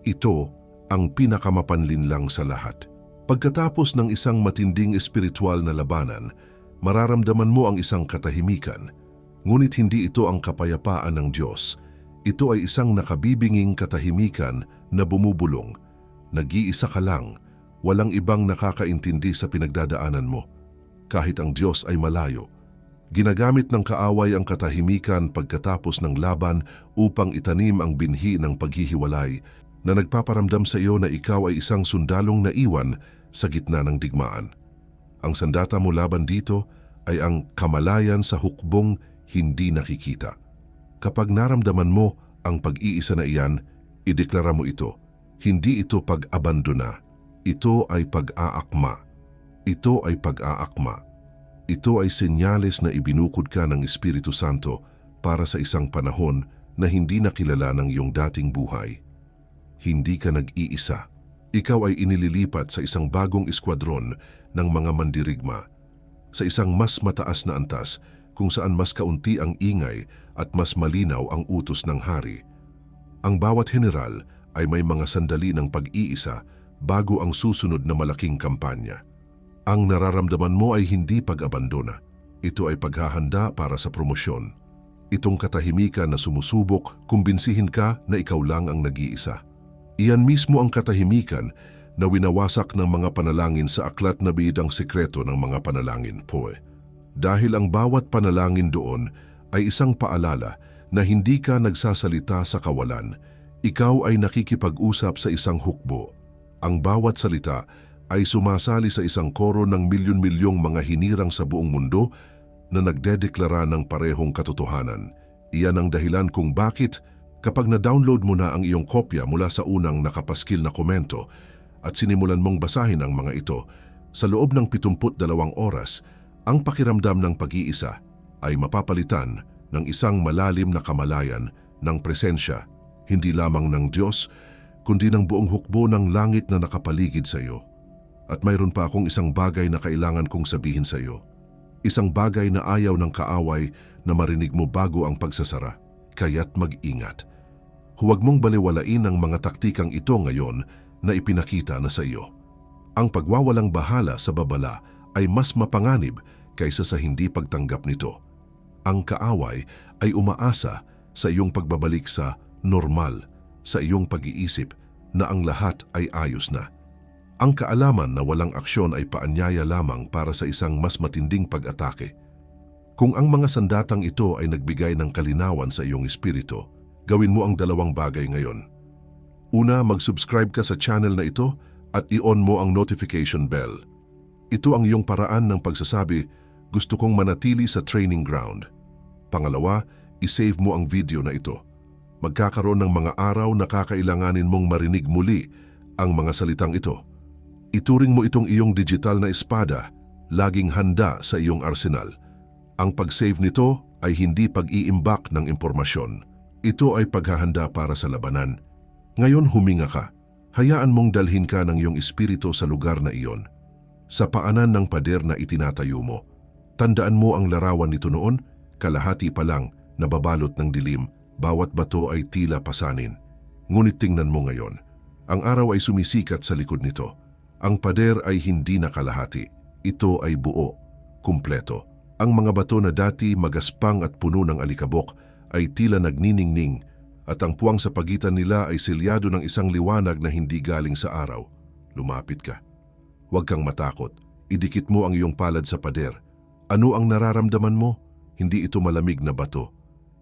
Ito ang pinakamapanlinlang sa lahat. Pagkatapos ng isang matinding espiritual na labanan, mararamdaman mo ang isang katahimikan. Ngunit hindi ito ang kapayapaan ng Diyos. Ito ay isang nakabibinging katahimikan na bumubulong. Nag-iisa ka lang, walang ibang nakakaintindi sa pinagdadaanan mo. Kahit ang Diyos ay malayo. Ginagamit ng kaaway ang katahimikan pagkatapos ng laban upang itanim ang binhi ng paghihiwalay na nagpaparamdam sa iyo na ikaw ay isang sundalong naiwan sa gitna ng digmaan. Ang sandata mo laban dito ay ang kamalayan sa hukbong hindi nakikita. Kapag naramdaman mo ang pag-iisa na iyan, ideklara mo ito. Hindi ito pag-abandona. Ito ay pag-aakma. Ito ay pag-aakma. Ito ay senyales na ibinukod ka ng Espiritu Santo para sa isang panahon na hindi nakilala ng iyong dating buhay. Hindi ka nag-iisa. Ikaw ay inililipat sa isang bagong eskwadron ng mga mandirigma, sa isang mas mataas na antas kung saan mas kaunti ang ingay at mas malinaw ang utos ng hari. Ang bawat general ay may mga sandali ng pag-iisa bago ang susunod na malaking kampanya. Ang nararamdaman mo ay hindi pag-abandona. Ito ay paghahanda para sa promosyon. Itong katahimikan na sumusubok, kumbinsihin ka na ikaw lang ang nag-iisa. Iyan mismo ang katahimikan na winawasak ng mga panalangin sa aklat na bidang sekreto ng mga panalangin po. Dahil ang bawat panalangin doon ay isang paalala na hindi ka nagsasalita sa kawalan, ikaw ay nakikipag-usap sa isang hukbo. Ang bawat salita ay sumasali sa isang koro ng milyon-milyong mga hinirang sa buong mundo na nagdedeklara ng parehong katotohanan. Iyan ang dahilan kung bakit kapag na-download mo na ang iyong kopya mula sa unang nakapaskil na komento at sinimulan mong basahin ang mga ito, sa loob ng 72 oras, ang pakiramdam ng pag-iisa ay mapapalitan ng isang malalim na kamalayan ng presensya, hindi lamang ng Diyos, kundi ng buong hukbo ng langit na nakapaligid sa iyo. At mayroon pa akong isang bagay na kailangan kong sabihin sa iyo. Isang bagay na ayaw ng kaaway na marinig mo bago ang pagsasara. Kaya't mag-ingat. Huwag mong baliwalain ang mga taktikang ito ngayon na ipinakita na sa iyo. Ang pagwawalang bahala sa babala ay mas mapanganib kaysa sa hindi pagtanggap nito. Ang kaaway ay umaasa sa iyong pagbabalik sa normal, sa iyong pag-iisip na ang lahat ay ayos na. Ang kaalaman na walang aksyon ay paanyaya lamang para sa isang mas matinding pag-atake. Kung ang mga sandatang ito ay nagbigay ng kalinawan sa iyong espiritu, gawin mo ang 2 bagay ngayon. Una, mag-subscribe ka sa channel na ito at i-on mo ang notification bell. Ito ang iyong paraan ng pagsasabi, gusto kong manatili sa training ground. Pangalawa, i-save mo ang video na ito. Magkakaroon ng mga araw na kakailanganin mong marinig muli ang mga salitang ito. Ituring mo itong iyong digital na espada laging handa sa iyong arsenal. Ang pag-save nito ay hindi pag-iimbak ng impormasyon. Ito ay paghahanda para sa labanan. Ngayon huminga ka. Hayaan mong dalhin ka ng iyong espiritu sa lugar na iyon. Sa paanan ng pader na itinatayo mo. Tandaan mo ang larawan nito noon, kalahati pa lang, nababalot ng dilim, bawat bato ay tila pasanin. Ngunit tingnan mo ngayon, ang araw ay sumisikat sa likod nito. Ang pader ay hindi nakalahati. Ito ay buo, kumpleto. Ang mga bato na dati magaspang at puno ng alikabok ay tila nagniningning at ang puwang sa pagitan nila ay selyado ng isang liwanag na hindi galing sa araw. Lumapit ka. Huwag kang matakot. Idikit mo ang iyong palad sa pader. Ano ang nararamdaman mo? Hindi ito malamig na bato.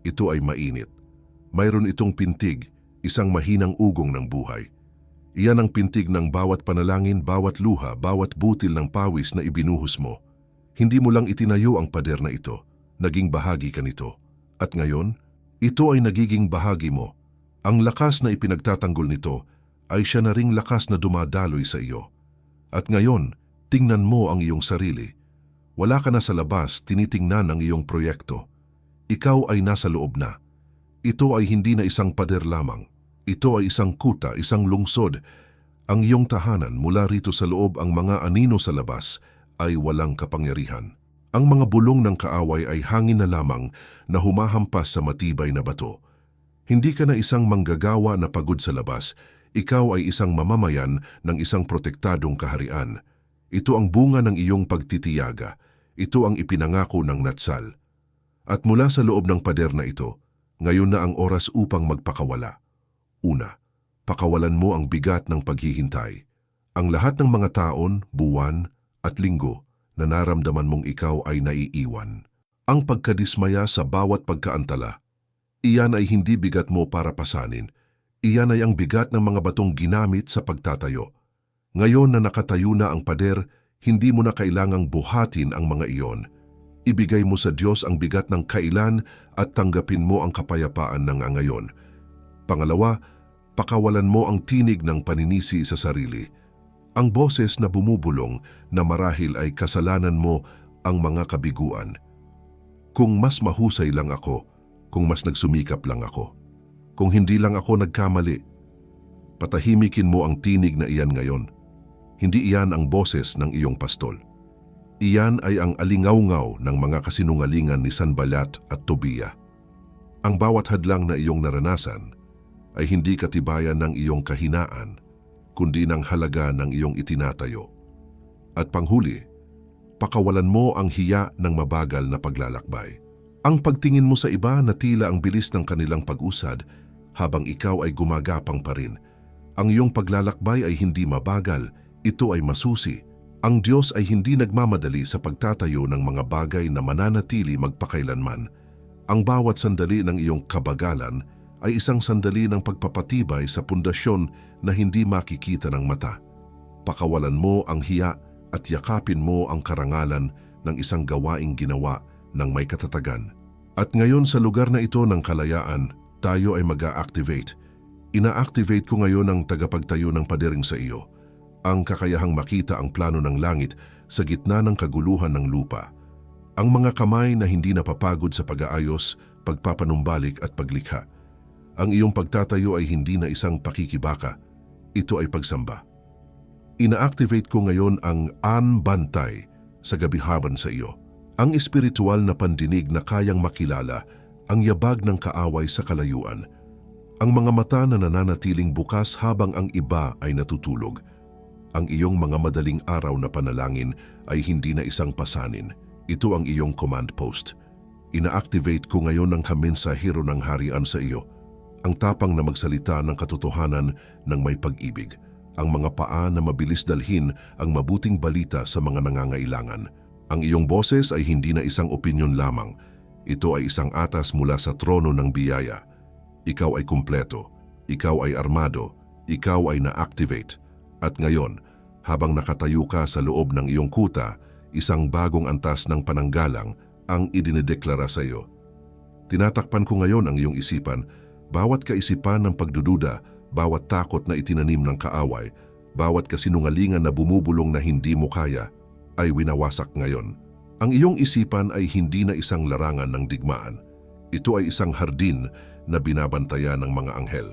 Ito ay mainit. Mayroon itong pintig, isang mahinang ugong ng buhay. Iyan ang pintig ng bawat panalangin, bawat luha, bawat butil ng pawis na ibinuhos mo. Hindi mo lang itinayo ang pader na ito, naging bahagi ka nito. At ngayon, ito ay nagiging bahagi mo. Ang lakas na ipinagtatanggol nito ay siya na ring lakas na dumadaloy sa iyo. At ngayon, tingnan mo ang iyong sarili. Wala ka na sa labas, tinitingnan ang iyong proyekto. Ikaw ay nasa loob na. Ito ay hindi na isang pader lamang. Ito ay isang kuta, isang lungsod. Ang iyong tahanan mula rito sa loob, ang mga anino sa labas ay walang kapangyarihan. Ang mga bulong ng kaaway ay hangin na lamang na humahampas sa matibay na bato. Hindi ka na isang manggagawa na pagod sa labas. Ikaw ay isang mamamayan ng isang protektadong kaharian. Ito ang bunga ng iyong pagtitiyaga. Ito ang ipinangako ng Natsal. At mula sa loob ng pader na ito, ngayon na ang oras upang magpakawala. Una, pakawalan mo ang bigat ng paghihintay. Ang lahat ng mga taon, buwan at linggo na naramdaman mong ikaw ay naiiwan. Ang pagkadismaya sa bawat pagkaantala, iyan ay hindi bigat mo para pasanin. Iyan ay ang bigat ng mga batong ginamit sa pagtatayo. Ngayon na nakatayo na ang pader, hindi mo na kailangang buhatin ang mga iyon. Ibigay mo sa Diyos ang bigat ng kailan at tanggapin mo ang kapayapaan ng ngayon. Pangalawa, pakawalan mo ang tinig ng paninisi sa sarili. Ang boses na bumubulong na marahil ay kasalanan mo ang mga kabiguan. Kung mas mahusay lang ako, kung mas nagsumikap lang ako, kung hindi lang ako nagkamali, patahimikin mo ang tinig na iyan ngayon. Hindi iyan ang boses ng iyong pastol. Iyan ay ang alingaw-ngaw ng mga kasinungalingan ni Sanballat at Tobia. Ang bawat hadlang na iyong naranasan ay hindi katibayan ng iyong kahinaan, kundi ng halaga ng iyong itinatayo. At panghuli, pakawalan mo ang hiya ng mabagal na paglalakbay. Ang pagtingin mo sa iba na tila ang bilis ng kanilang pag-usad habang ikaw ay gumagapang pa rin. Ang iyong paglalakbay ay hindi mabagal, ito ay masusi. Ang Diyos ay hindi nagmamadali sa pagtatayo ng mga bagay na mananatili magpakailanman. Ang bawat sandali ng iyong kabagalan ay isang sandali ng pagpapatibay sa pundasyon na hindi makikita ng mata. Pakawalan mo ang hiya at yakapin mo ang karangalan ng isang gawaing ginawa ng may katatagan. At ngayon sa lugar na ito ng kalayaan, tayo ay mag-a-activate. Ina-activate ko ngayon ang tagapagtayo ng padering sa iyo, ang kakayahang makita ang plano ng langit sa gitna ng kaguluhan ng lupa. Ang mga kamay na hindi napapagod sa pag-aayos, pagpapanumbalik at paglikha. Ang iyong pagtatayo ay hindi na isang pakikibaka, ito ay pagsamba. Ina-activate ko ngayon ang anbantay sa gabihaban sa iyo. Ang espiritual na pandinig na kayang makilala ang yabag ng kaaway sa kalayuan. Ang mga mata na nananatiling bukas habang ang iba ay natutulog. Ang iyong mga madaling araw na panalangin ay hindi na isang pasanin. Ito ang iyong command post. Ina-activate ko ngayon ang kamensahero ng harian sa iyo. Ang tapang na magsalita ng katotohanan ng may pag-ibig. Ang mga paa na mabilis dalhin ang mabuting balita sa mga nangangailangan. Ang iyong boses ay hindi na isang opinyon lamang. Ito ay isang atas mula sa trono ng biyaya. Ikaw ay kumpleto. Ikaw ay armado. Ikaw ay na-activate. At ngayon, habang nakatayo ka sa loob ng iyong kuta, isang bagong antas ng pananggalang ang idinedeklara sa iyo. Tinatakpan ko ngayon ang iyong isipan, bawat kaisipan ng pagdududa, bawat takot na itinanim ng kaaway, bawat kasinungalingan na bumubulong na hindi mo kaya, ay winawasak ngayon. Ang iyong isipan ay hindi na isang larangan ng digmaan. Ito ay isang hardin na binabantayan ng mga anghel.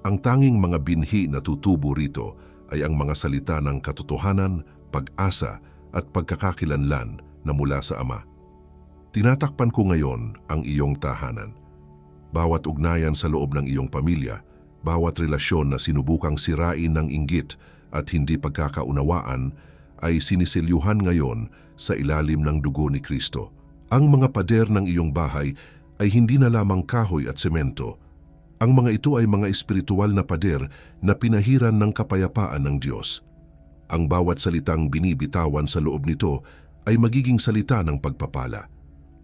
Ang tanging mga binhi na tutubo rito ay ang mga salita ng katotohanan, pag-asa at pagkakakilanlan na mula sa Ama. Tinatakpan ko ngayon ang iyong tahanan. Bawat ugnayan sa loob ng iyong pamilya, bawat relasyon na sinubukang sirain ng inggit at hindi pagkakaunawaan ay siniselyuhan ngayon sa ilalim ng dugo ni Kristo. Ang mga pader ng iyong bahay ay hindi na lamang kahoy at semento. Ang mga ito ay mga espiritual na pader na pinahiran ng kapayapaan ng Diyos. Ang bawat salitang binibitawan sa loob nito ay magiging salita ng pagpapala.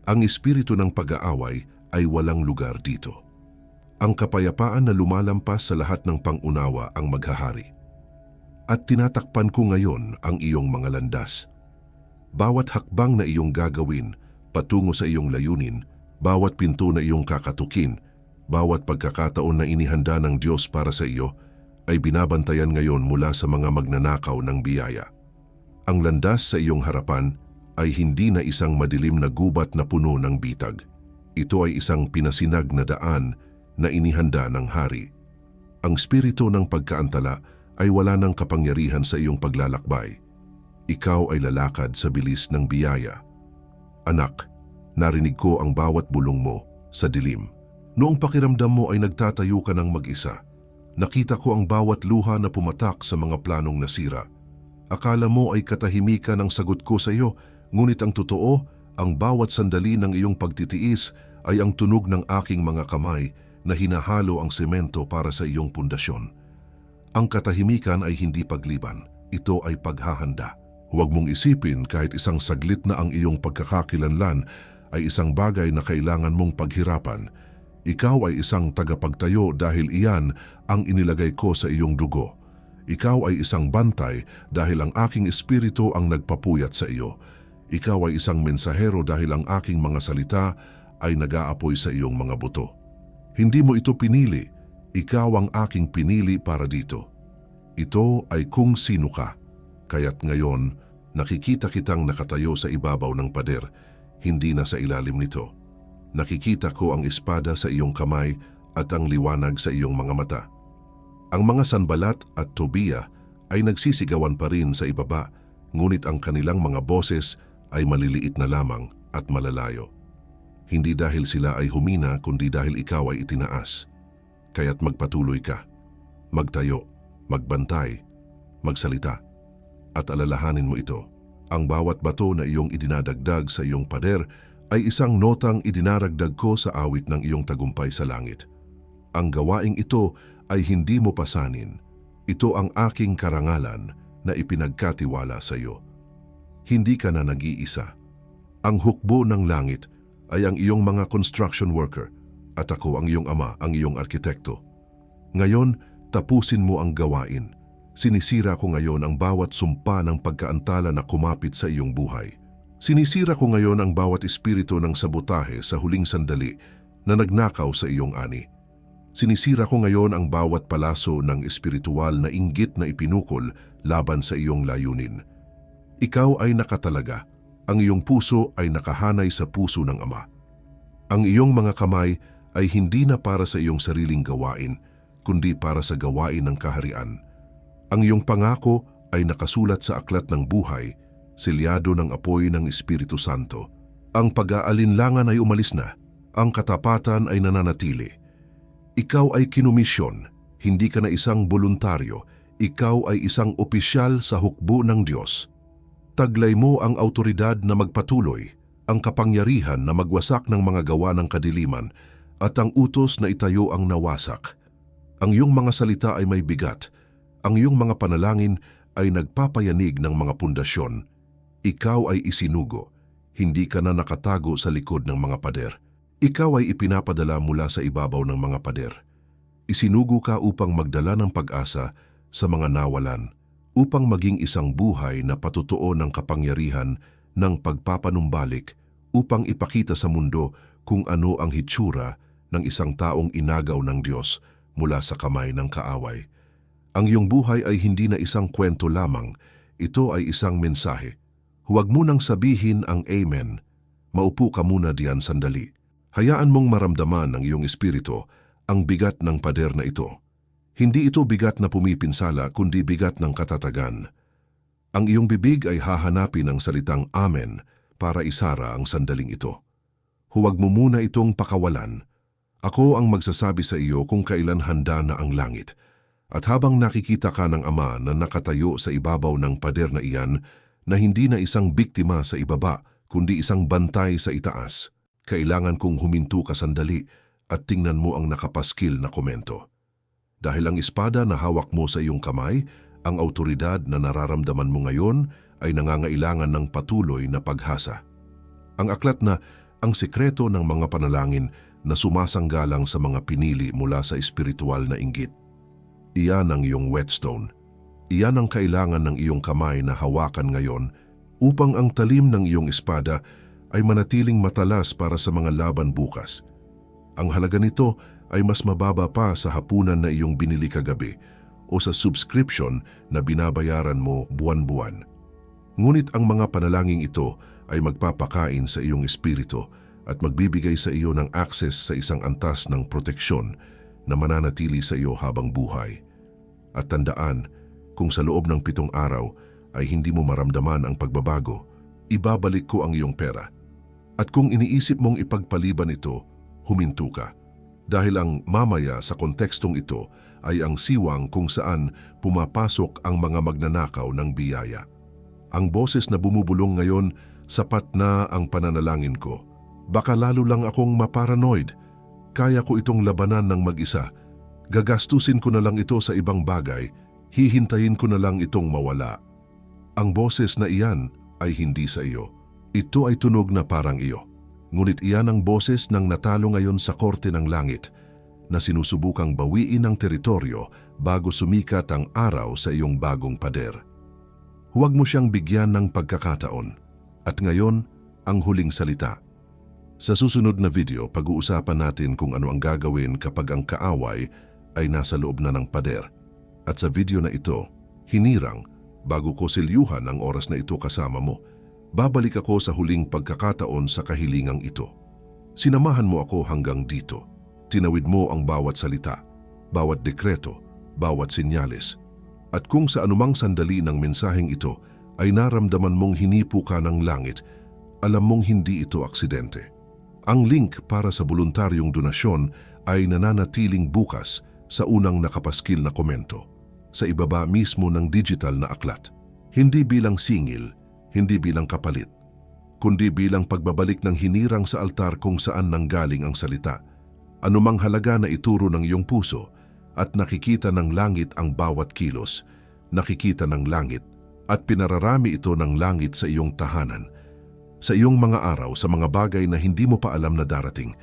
Ang espiritu ng pag-aaway ay walang lugar dito. Ang kapayapaan na lumalampas sa lahat ng pangunawa ang maghahari. At tinatakpan ko ngayon ang iyong mga landas. Bawat hakbang na iyong gagawin patungo sa iyong layunin, bawat pinto na iyong kakatukin, bawat pagkakataon na inihanda ng Diyos para sa iyo, ay binabantayan ngayon mula sa mga magnanakaw ng biyaya. Ang landas sa iyong harapan ay hindi na isang madilim na gubat na puno ng bitag. Ito ay isang pinasinag na daan na inihanda ng hari. Ang spirito ng pagkaantala ay wala ng kapangyarihan sa iyong paglalakbay. Ikaw ay lalakad sa bilis ng biyaya. Anak, narinig ko ang bawat bulong mo sa dilim. Noong pakiramdam mo ay nagtatayo ka ng mag-isa. Nakita ko ang bawat luha na pumatak sa mga planong nasira. Akala mo ay katahimikan ang sagot ko sa iyo, ngunit ang totoo, ang bawat sandali ng iyong pagtitiis ay ang tunog ng aking mga kamay na hinahalo ang semento para sa iyong pundasyon. Ang katahimikan ay hindi pagliban, ito ay paghahanda. Huwag mong isipin kahit isang saglit na ang iyong pagkakakilanlan ay isang bagay na kailangan mong paghirapan. Ikaw ay isang tagapagtayo dahil iyan ang inilagay ko sa iyong dugo. Ikaw ay isang bantay dahil ang aking espiritu ang nagpapuyat sa iyo. Ikaw ay isang mensahero dahil ang aking mga salita ay nag-aapoy sa iyong mga buto. Hindi mo ito pinili, ikaw ang aking pinili para dito. Ito ay kung sino ka. Kaya't ngayon, nakikita kitang nakatayo sa ibabaw ng pader, hindi na sa ilalim nito. Nakikita ko ang espada sa iyong kamay at ang liwanag sa iyong mga mata. Ang mga Sanbalat at Tobia ay nagsisigawan pa rin sa ibaba, ngunit ang kanilang mga boses ay maliliit na lamang at malalayo. Hindi dahil sila ay humina, kundi dahil ikaw ay itinaas. Kaya't magpatuloy ka, magtayo, magbantay, magsalita, at alalahanin mo ito. Ang bawat bato na iyong idinadagdag sa iyong pader ay isang notang idinaragdag ko sa awit ng iyong tagumpay sa langit. Ang gawaing ito ay hindi mo pasanin. Ito ang aking karangalan na ipinagkatiwala sa iyo. Hindi ka na nag-iisa. Ang hukbo ng langit ay ang iyong mga construction worker at ako ang iyong ama, ang iyong arkitekto. Ngayon, tapusin mo ang gawain. Sinisira ko ngayon ang bawat sumpa ng pagkaantala na kumapit sa iyong buhay. Sinisira ko ngayon ang bawat espiritu ng sabotahe sa huling sandali na nagnakaw sa iyong ani. Sinisira ko ngayon ang bawat palaso ng espiritual na inggit na ipinukol laban sa iyong layunin. Ikaw ay nakatalaga. Ang iyong puso ay nakahanay sa puso ng Ama. Ang iyong mga kamay ay hindi na para sa iyong sariling gawain, kundi para sa gawain ng kaharian. Ang iyong pangako ay nakasulat sa aklat ng buhay, selyado ng apoy ng Espiritu Santo. Ang pag-aalinlangan ay umalis na, ang katapatan ay nananatili. Ikaw ay kinumisyon, hindi ka na isang voluntaryo, ikaw ay isang opisyal sa hukbo ng Diyos. Taglay mo ang autoridad na magpatuloy, ang kapangyarihan na magwasak ng mga gawa ng kadiliman, at ang utos na itayo ang nawasak. Ang iyong mga salita ay may bigat, ang iyong mga panalangin ay nagpapayanig ng mga pundasyon. Ikaw ay isinugo, hindi ka na nakatago sa likod ng mga pader. Ikaw ay ipinapadala mula sa ibabaw ng mga pader. Isinugo ka upang magdala ng pag-asa sa mga nawalan, upang maging isang buhay na patutuo ng kapangyarihan ng pagpapanumbalik, upang ipakita sa mundo kung ano ang hitsura ng isang taong inagaw ng Diyos mula sa kamay ng kaaway. Ang iyong buhay ay hindi na isang kwento lamang, ito ay isang mensahe. Huwag mo nang sabihin ang Amen. Maupo ka muna diyan sandali. Hayaan mong maramdaman ng iyong espiritu ang bigat ng pader na ito. Hindi ito bigat na pumipinsala kundi bigat ng katatagan. Ang iyong bibig ay hahanapin ng salitang Amen para isara ang sandaling ito. Huwag mo muna itong pakawalan. Ako ang magsasabi sa iyo kung kailan handa na ang langit. At habang nakikita ka ng Ama na nakatayo sa ibabaw ng pader na iyan, na hindi na isang biktima sa ibaba, kundi isang bantay sa itaas, kailangan kong huminto ka sandali at tingnan mo ang nakapaskil na komento. Dahil ang espada na hawak mo sa iyong kamay, ang autoridad na nararamdaman mo ngayon ay nangangailangan ng patuloy na paghasa. Ang aklat na ang sikreto ng mga panalangin na sumasanggalang sa mga pinili mula sa espiritual na inggit. Iyan ang iyong whetstone. Iyan ang kailangan ng iyong kamay na hawakan ngayon upang ang talim ng iyong espada ay manatiling matalas para sa mga laban bukas. Ang halaga nito ay mas mababa pa sa hapunan na iyong binili kagabi o sa subscription na binabayaran mo buwan-buwan. Ngunit ang mga panalangin ito ay magpapakain sa iyong espiritu at magbibigay sa iyo ng access sa isang antas ng proteksyon na mananatili sa iyo habang buhay. At tandaan, kung sa loob ng 7 araw ay hindi mo maramdaman ang pagbabago, ibabalik ko ang iyong pera. At kung iniisip mong ipagpaliban ito, huminto ka. Dahil ang mamaya sa kontekstong ito ay ang siwang kung saan pumapasok ang mga magnanakaw ng biyaya. Ang boses na bumubulong ngayon, sapat na ang pananalangin ko. Baka lalo lang akong maparanoid. Kaya ko itong labanan ng mag-isa. Gagastusin ko na lang ito sa ibang bagay. Hihintayin ko na lang itong mawala. Ang boses na iyan ay hindi sa iyo. Ito ay tunog na parang iyo. Ngunit iyan ang boses ng natalo ngayon sa korte ng langit na sinusubukang bawiin ang teritoryo bago sumikat ang araw sa iyong bagong pader. Huwag mo siyang bigyan ng pagkakataon. At ngayon, ang huling salita. Sa susunod na video, pag-uusapan natin kung ano ang gagawin kapag ang kaaway ay nasa loob na ng pader. At sa video na ito, hinirang, bago ko silyuhan ang oras na ito kasama mo, babalik ako sa huling pagkakataon sa kahilingang ito. Sinamahan mo ako hanggang dito. Tinawid mo ang bawat salita, bawat dekreto, bawat senyales. At kung sa anumang sandali ng mensaheng ito ay naramdaman mong hinipo ka ng langit, alam mong hindi ito aksidente. Ang link para sa voluntaryong donasyon ay nananatiling bukas sa unang nakapaskil na komento, sa ibaba mismo ng digital na aklat. Hindi bilang singil, hindi bilang kapalit, kundi bilang pagbabalik ng hinirang sa altar kung saan nanggaling ang salita. Anumang halaga na ituro ng iyong puso at nakikita ng langit ang bawat kilos, nakikita ng langit at pinararami ito ng langit sa iyong tahanan. Sa iyong mga araw, sa mga bagay na hindi mo pa alam na darating,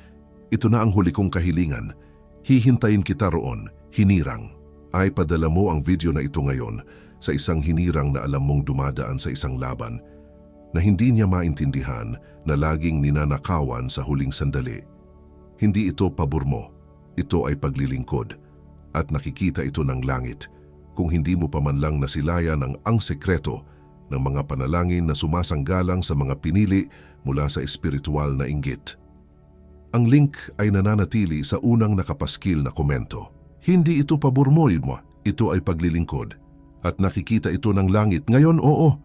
ito na ang huli kong kahilingan. Hihintayin kita roon, hinirang. Ay padala mo ang video na ito ngayon sa isang hinirang na alam mong dumadaan sa isang laban na hindi niya maintindihan na laging ninanakawan sa huling sandali. Hindi ito pabor mo, ito ay paglilingkod at nakikita ito ng langit kung hindi mo pa man lang nasilayan ang sekreto ng mga panalangin na sumasanggalang sa mga pinili mula sa espiritual na inggit. Ang link ay nananatili sa unang nakapaskil na komento. Hindi ito pabor mo, ito ay paglilingkod. At nakikita ito ng langit. Ngayon, oo.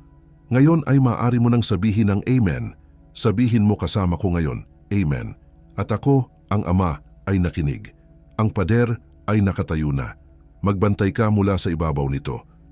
Ngayon ay maaari mo nang sabihin ng Amen. Sabihin mo kasama ko ngayon, Amen. At ako, ang Ama, ay nakinig. Ang pader ay nakatayo na. Magbantay ka mula sa ibabaw nito.